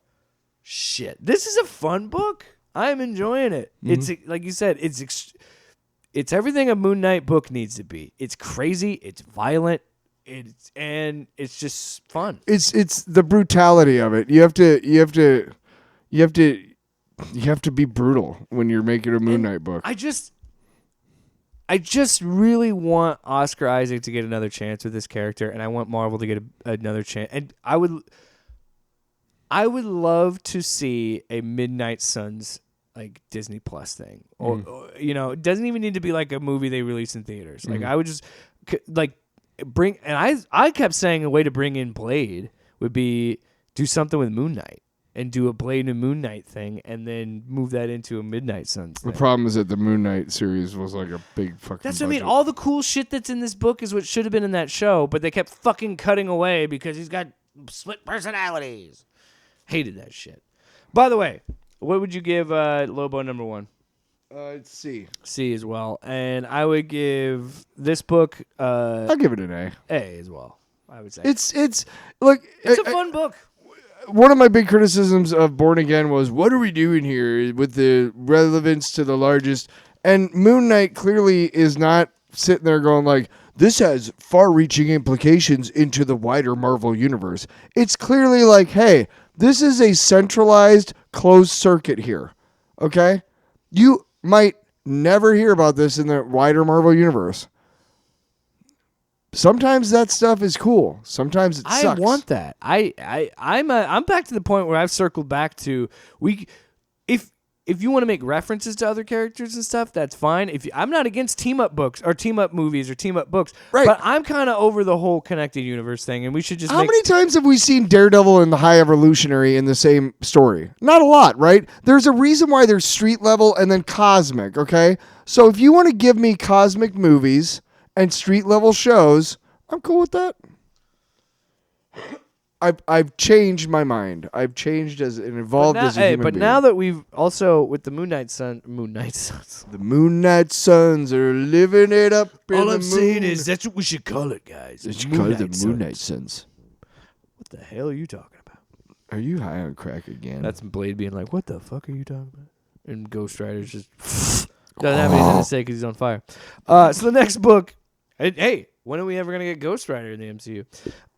shit, this is a fun book. I'm enjoying it. It's like you said, it's everything a Moon Knight book needs to be. It's crazy, it's violent, it's just fun. It's the brutality of it. You have to be brutal when you're making a Moon Knight book. I just really want Oscar Isaac to get another chance with this character, and I want Marvel to get another chance. And I would love to see a Midnight Suns like Disney Plus thing, or it doesn't even need to be like a movie they release in theaters. Like I would just like bring, and I kept saying a way to bring in Blade would be do something with Moon Knight and do a Blade and Moon Knight thing, and then move that into a Midnight Suns thing. The problem is that the Moon Knight series was like a big fucking. That's what I mean. budget. All the cool shit that's in this book is what should have been in that show, but they kept fucking cutting away because he's got split personalities. Hated that shit. By the way, what would you give Lobo number 1? Let's see. C as well. And I would give this book I'll give it an A. A as well, I would say. It's look. It's a fun book. One of my big criticisms of Born Again was, what are we doing here with the relevance to the largest? And Moon Knight clearly is not sitting there going like, this has far-reaching implications into the wider Marvel universe. It's clearly like, hey, this is a centralized closed circuit here. Okay? You might never hear about this in the wider Marvel universe. Sometimes that stuff is cool. Sometimes it sucks. I want that. I'm back to the point where I've circled back to if you want to make references to other characters and stuff, that's fine. I'm not against team up books or team up movies or team up books, right? But I'm kind of over the whole connected universe thing, and we should just. How many times have we seen Daredevil and the High Evolutionary in the same story? Not a lot, right? There's a reason why there's street level and then cosmic. Okay, so if you want to give me cosmic movies and street level shows, I'm cool with that. I've changed my mind. I've changed as and evolved as a human being. Now that we've also with the Moon Knight Sons, the Moon Knight Sons are living it up. All I'm saying is that's what we should call it, guys. They should call it the Moon Knight Sons. What the hell are you talking about? Are you high on crack again? That's Blade being like, "What the fuck are you talking about?" And Ghost Rider's just doesn't have anything to say because he's on fire. So the next book, hey, When are we ever gonna get Ghost Rider in the MCU?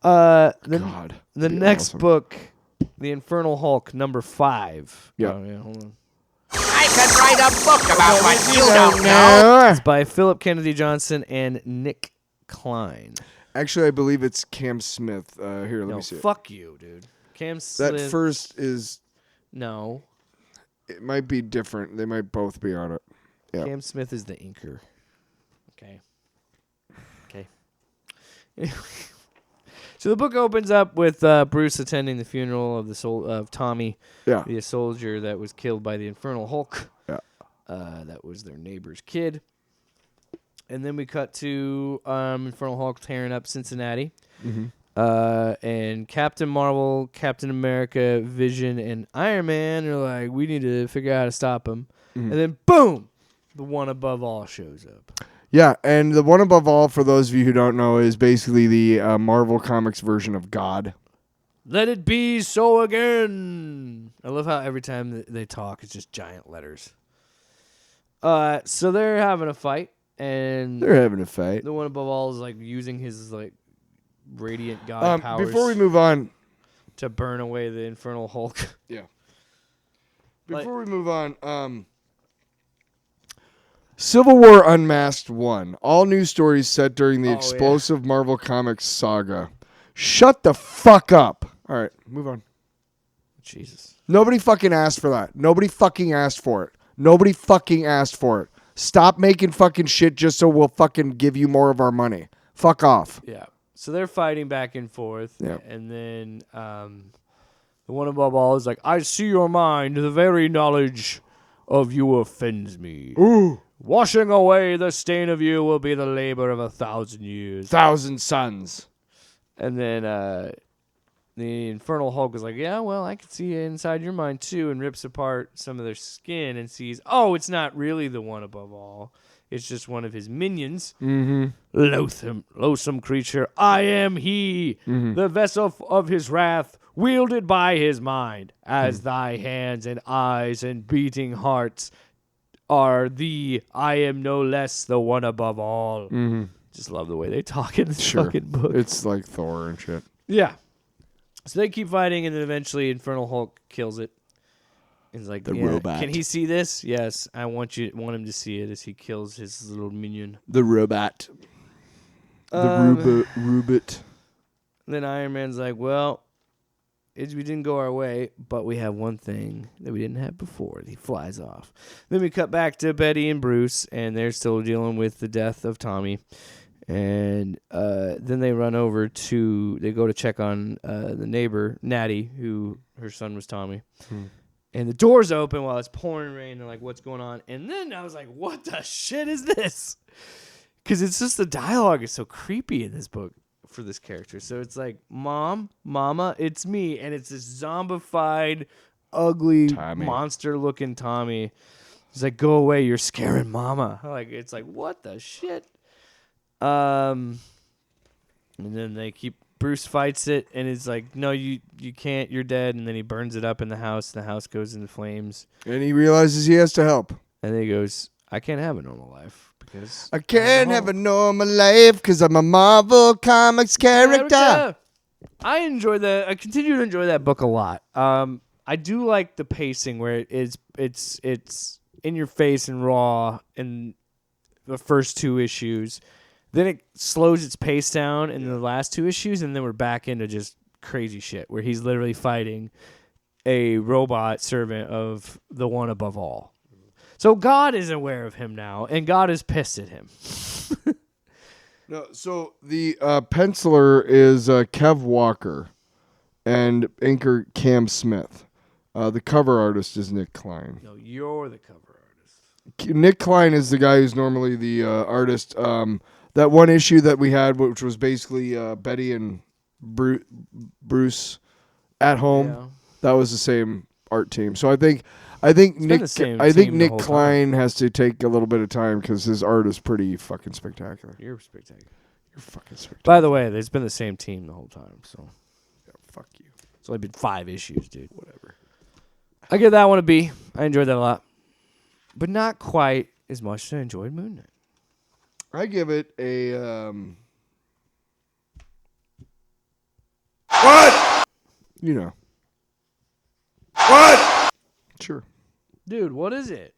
The next book, The Infernal Hulk, number 5. Yeah. Oh, yeah, hold on. I could write a book about what you don't know. It's by Phillip Kennedy Johnson and Nick Klein. Actually, I believe it's Cam Smith. Here, let me see. Fuck you, dude. Cam Smith. That first is. No. It might be different. They might both be on it. Yeah. Cam Smith is the inker. Okay. So the book opens up with Bruce attending the funeral of Tommy, the soldier that was killed by the Infernal Hulk. Yeah. That was their neighbor's kid. And then we cut to Infernal Hulk tearing up Cincinnati. Mm-hmm. And Captain Marvel, Captain America, Vision, and Iron Man are like, we need to figure out how to stop him. Mm-hmm. And then, boom, the One Above All shows up. Yeah, and the One Above All, for those of you who don't know, is basically the Marvel Comics version of God. Let it be so again. I love how every time they talk, it's just giant letters. So they're having a fight. And they're having a fight. The One Above All is like using his like radiant god powers. Before we move on, to burn away the Infernal Hulk. Yeah. Before we move on, Civil War Unmasked 1. All news stories set during the explosive Marvel Comics saga. Shut the fuck up. All right, move on. Jesus. Nobody fucking asked for that. Nobody fucking asked for it. Nobody fucking asked for it. Stop making fucking shit just so we'll fucking give you more of our money. Fuck off. Yeah. So they're fighting back and forth. Yeah. And then the One Above All is like, I see your mind. The very knowledge of you offends me. Ooh. Washing away the stain of you will be the labor of 1,000 years. 1,000 suns. And then the Infernal Hulk is like, yeah, well, I can see inside your mind too, and rips apart some of their skin and sees, oh, it's not really the One Above All. It's just one of his minions. Mm-hmm. Loathsome creature, I am he, the vessel of his wrath, wielded by his mind, as thy hands and eyes and beating hearts are thee. I am no less the One Above All. Mm-hmm. Just love the way they talk in this fucking book. It's like Thor and shit. Yeah. So they keep fighting, and then eventually Infernal Hulk kills it. He's like, robot. Can he see this? Yes, I want him to see it as he kills his little minion. The robot. The robot. Then Iron Man's like, well, we didn't go our way, but we have one thing that we didn't have before. He flies off. Then we cut back to Betty and Bruce, and they're still dealing with the death of Tommy. And then they they go to check on the neighbor, Natty, who her son was Tommy. And the door's open while it's pouring rain. They're like, what's going on? And then I was like, what the shit is this? Because it's just the dialogue is so creepy in this book for this character. So it's like, Mom, Mama, it's me. And it's this zombified, ugly, monster-looking Tommy. He's like, go away, you're scaring Mama. It's like, what the shit? And then Bruce fights it, and it's like, no, you can't, you're dead. And then he burns it up in the house, and the house goes into flames. And he realizes he has to help. And then he goes, I can't have a normal life because I can't have a normal life because I'm a Marvel Comics character. I enjoy that. I continue to enjoy that book a lot. I do like the pacing where it's in your face and raw in the first 2 issues. Then it slows its pace down in the last 2 issues, and then we're back into just crazy shit where he's literally fighting a robot servant of the One Above All. So God is aware of him now, and God is pissed at him. No, so the penciler is Kev Walker and inker Cam Smith. The cover artist is Nick Klein. No, you're the cover artist. Nick Klein is the guy who's normally the artist. That one issue that we had, which was basically Betty and Bruce at home, that was the same art team. So I think Nick Klein has to take a little bit of time because his art is pretty fucking spectacular. You're spectacular. You're fucking spectacular. By the way, it's been the same team the whole time. So yeah, fuck you. It's only been 5 issues, dude. Whatever. I give that one a B. I enjoyed that a lot, but not quite as much as I enjoyed Moon Knight. I give it a What? You know. What? Sure. Dude, what is it?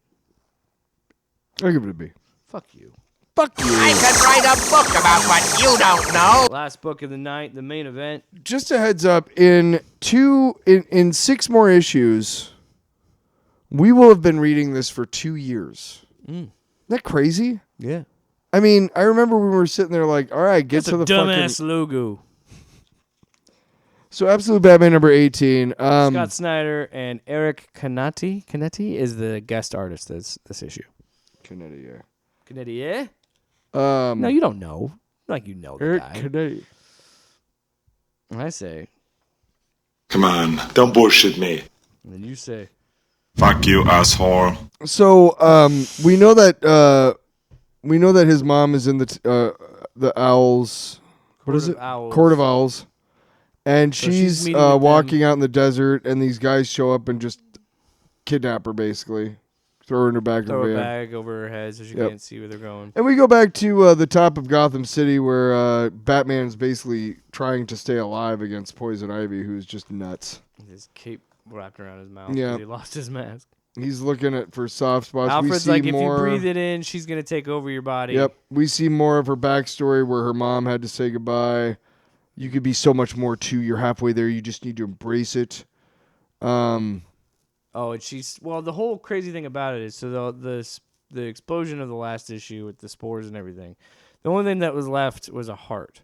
I'll give it a B. Fuck you. Fuck you. I could write a book about what you don't know. Last book of the night, the main event. Just a heads up, in 6 more issues, we will have been reading this for 2 years. Isn't that crazy? Yeah. I mean, I remember when we were sitting there like, all right, get That's to the a dumbass fucking... logo. So Absolute Batman number 18. Scott Snyder and Eric Canete. Canete is the guest artist this issue. Canete, yeah. Canete, yeah? No, you don't know. Like you know the Eric guy. Canete. I say. Come on, don't bullshit me. And then you say. Fuck you, asshole. So we know that his mom is in the Owls. What is it? Court of Owls. And So she's meeting with walking out in the desert, and these guys show up and just kidnap her, basically. Throw her in her back of the Throw a van. bag over her head so she can't see where they're going. And we go back to the top of Gotham City, where Batman's basically trying to stay alive against Poison Ivy, who's just nuts. His cape wrapped around his mouth Yeah. because he lost his mask. He's looking for soft spots. Alfred's we see like, if more, you breathe it in, she's going to take over your body. Yep. We see more of her backstory where her mom had to say goodbye. You could be so much more too. You're halfway there. You just need to embrace it. Oh, and the whole crazy thing about it is, so the explosion of the last issue with the spores and everything, the only thing that was left was a heart.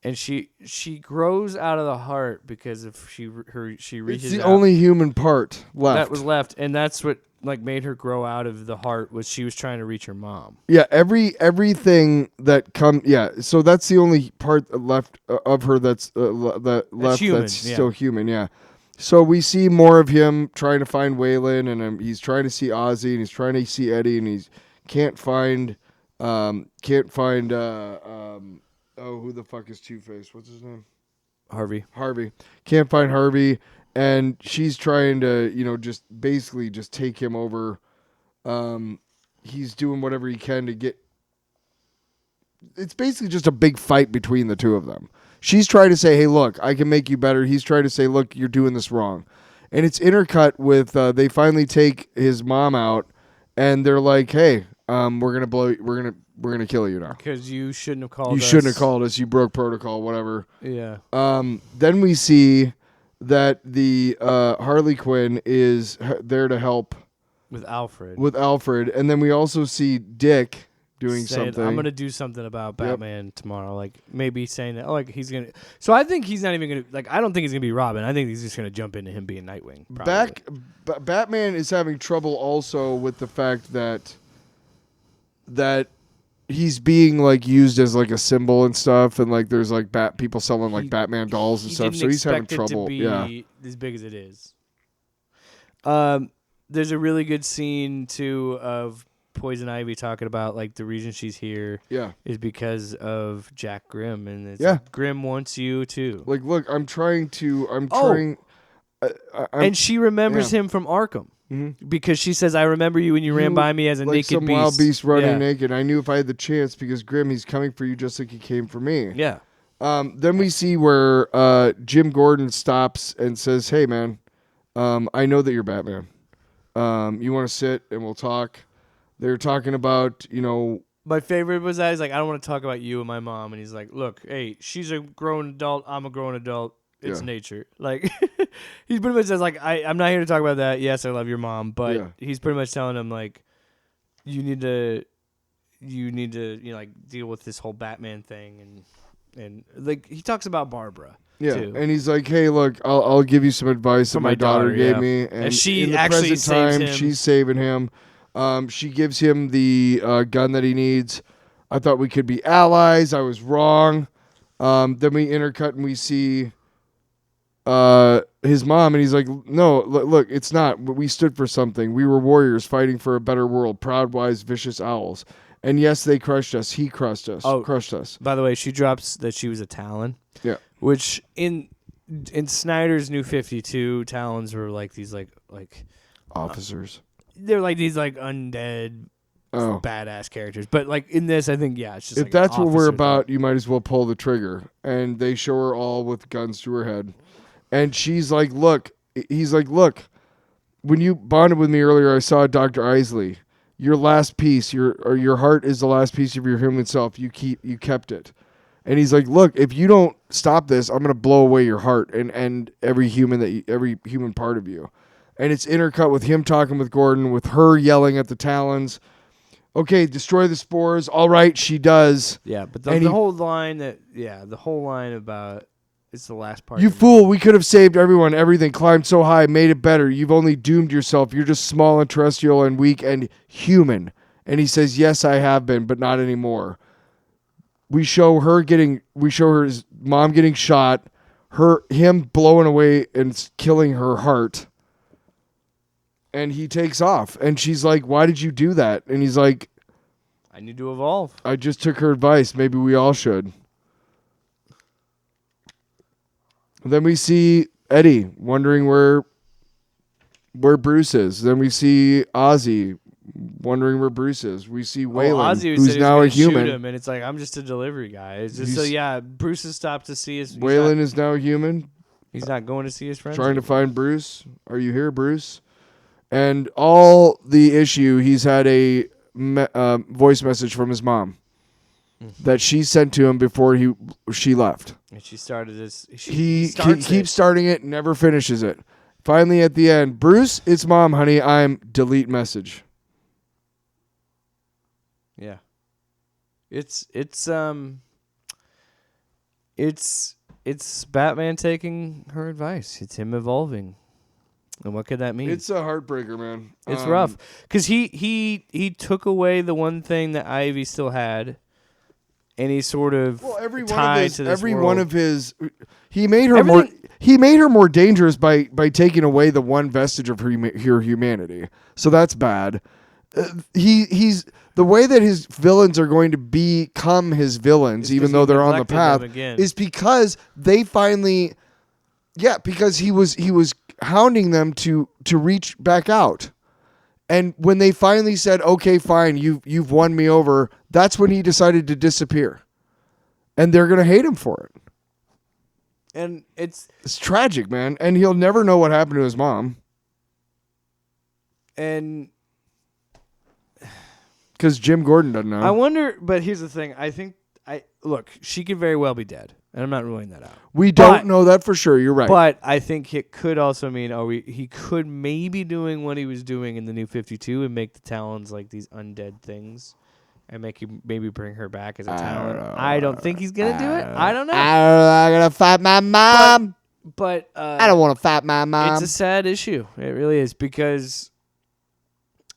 And she grows out of the heart because of she reaches It's the out. only human part left. That was left, and that's what made her grow out of the heart was she was trying to reach her mom. Yeah, everything that so that's the only part left of her that's human, that's still human, yeah. So we see more of him trying to find Waylon, and he's trying to see Ozzy, and he's trying to see Eddie, and he can't find who the fuck is Two-Face? What's his name? Harvey. Can't find Harvey, and she's trying to, just basically just take him over. He's doing whatever he can to get... It's basically just a big fight between the two of them. She's trying to say, hey, look, I can make you better. He's trying to say, look, you're doing this wrong. And it's intercut with, they finally take his mom out, and they're like, hey, we're going to kill you now. Because you shouldn't have called us. You shouldn't have called us. You broke protocol, whatever. Yeah. Then we see that the Harley Quinn is there to help with Alfred. And then we also see Dick doing something. I'm going to do something about Batman tomorrow. Like maybe saying that, he's going to. So I think he's not even going to. I don't think he's going to be Robin. I think he's just going to jump into him being Nightwing. Batman is having trouble also with the fact that he's being used as a symbol and stuff, and there's people selling Batman dolls and stuff. So he's having trouble. It to be as big as it is. There's a really good scene too of Poison Ivy talking about the reason she's here is because of Jack Grimm, and it's Grimm wants you too. Look, I'm trying. And she remembers him from Arkham. Mm-hmm. Because she says, I remember you when you ran by me as a naked some beast. Wild beast running naked. I knew if I had the chance because Grimm, he's coming for you just like he came for me. Yeah. Then we see where Jim Gordon stops and says, hey, man, I know that you're Batman. You want to sit and we'll talk? They're talking about, My favorite was that he's like, I don't want to talk about you and my mom. And he's like, look, hey, she's a grown adult. I'm a grown adult. It's nature. He pretty much says, I'm not here to talk about that. Yes, I love your mom. But he's pretty much telling him, you need to deal with this whole Batman thing. And he talks about Barbara. Yeah, too. And he's like, hey, look, I'll give you some advice that my daughter gave me. And she in the actually present saves time, him. she's saving him. She gives him the gun that he needs. I thought we could be allies. I was wrong. Then we intercut and we see his mom, and he's like, no, look, it's not. We stood for something. We were warriors fighting for a better world, proud, wise, vicious owls. And yes, they crushed us. He crushed us. Crushed us. By the way, she drops that she was a Talon. Yeah. Which in Snyder's New 52, Talons were these like officers. They're these undead badass characters. But like in this, I think it's just if like that's what we're officer about, thing. you might as well pull the trigger. And they show her all with guns to her head, and she's like, "Look," he's like, "Look, when you bonded with me earlier, I saw Dr. Isley. Your last piece, your heart is the last piece of your human self. You kept it." And he's like, "Look, if you don't stop this, I'm gonna blow away your heart and every human part of you." And it's intercut with him talking with Gordon, with her yelling at the Talons. Okay, destroy the spores. All right, she does. Yeah, but the whole line about it's the last part. You fool! We could have saved everyone, everything, climbed so high, made it better. You've only doomed yourself. You're just small and terrestrial and weak and human. And he says, "Yes, I have been, but not anymore." We show his mom getting shot, him blowing away and killing her heart. And he takes off. And she's like, "Why did you do that?" And he's like, "I need to evolve. I just took her advice. Maybe we all should." Then we see Eddie wondering where Bruce is. Then we see Ozzy wondering where Bruce is. We see Waylon, Ozzy who's now a human. Shoot him, and it's like, I'm just a delivery guy. It's just Bruce has stopped to see his. Waylon is now a human. He's not going to see his friends. Trying to find Bruce. Are you here, Bruce? And all the issue, he's had a voice message from his mom that she sent to him before she left. And she started this. He keeps starting it, never finishes it. Finally, at the end, "Bruce, it's Mom, honey. I'm delete message." Yeah, it's Batman taking her advice. It's him evolving, and what could that mean? It's a heartbreaker, man. It's rough because he took away the one thing that Ivy still had. And he sort of he made her more dangerous by taking away the one vestige of her humanity. So that's bad. He's the way that his villains are going to become his villains, even though they're on the path, is because they finally, because he was hounding them to reach back out. And when they finally said, "Okay, fine, you've won me over," that's when he decided to disappear. And they're going to hate him for it. And it's tragic, man. And he'll never know what happened to his mom. And because Jim Gordon doesn't know. I wonder, but here's the thing. I think look, she could very well be dead. And I'm not ruling that out. We don't know that for sure. You're right. But I think it could also mean he could maybe doing what he was doing in the New 52 and make the Talons like these undead things and maybe bring her back as a Talon. I don't think he's going to do it. I don't know. I'm going to fight my mom. But I don't want to fight my mom. It's a sad issue. It really is, because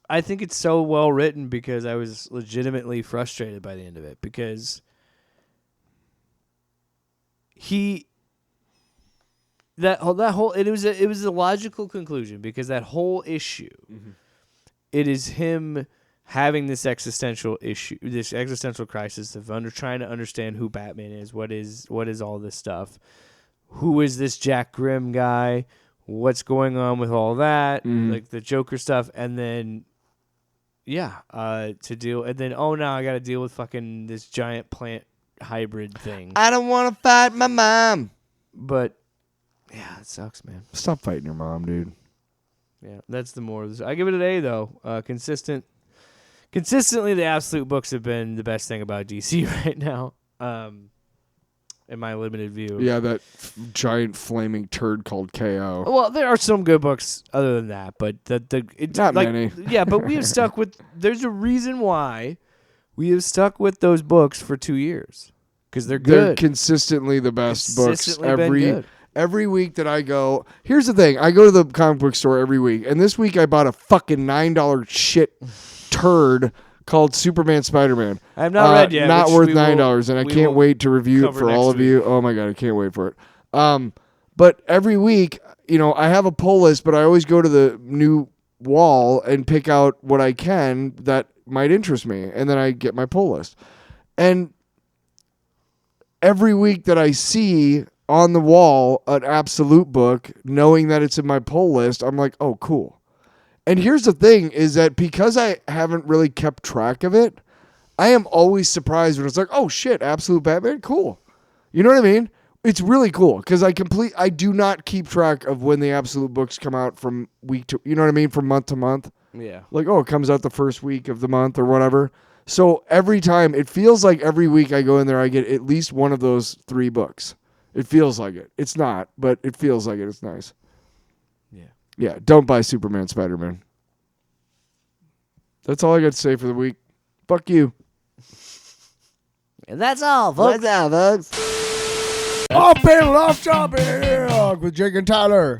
I think it's so well written because I was legitimately frustrated by the end of it, because it was a logical conclusion, because that whole issue, it is him having this existential issue, this existential crisis of trying to understand who Batman is, what is all this stuff, who is this Jack Grimm guy, what's going on with all that, like the Joker stuff, and then now I got to deal with fucking this giant plant hybrid thing. I don't want to fight my mom. But yeah, it sucks, man. Stop fighting your mom, dude. Yeah, that's the more. I give it an A though. Consistently, the Absolute books have been the best thing about DC right now. In my limited view. Yeah, that giant flaming turd called KO. Well, there are some good books other than that, but it's not many. Yeah, but we have stuck with. There's a reason why we have stuck with those books for 2 years, because they're good. They're consistently the best books every week that I go. Here's the thing: I go to the comic book store every week, and this week I bought a fucking $9 shit turd called Superman Spider-Man. I have not read yet. Not worth $9, and I can't wait to review it for all of you. Oh my god, I can't wait for it. But every week, I have a pull list, but I always go to the new wall and pick out what I can that might interest me, and then I get my pull list. And every week that I see on the wall an Absolute book, knowing that it's in my pull list, I'm like, oh, cool. And here's the thing is that because I haven't really kept track of it, I am always surprised when it's like, oh shit, Absolute Batman, cool. You know what I mean? It's really cool because I do not keep track of when the Absolute books come out from week to, you know what I mean, from month to month. Yeah. Like, oh, it comes out the first week of the month or whatever. So every time, it feels like every week I go in there, I get at least one of those 3 books. It feels like it. It's not, but it feels like it. It's nice. Yeah. Yeah, don't buy Superman, Spider-Man. That's all I got to say for the week. Fuck you. And that's all, folks. Off panel, off topic with Jake and Tyler.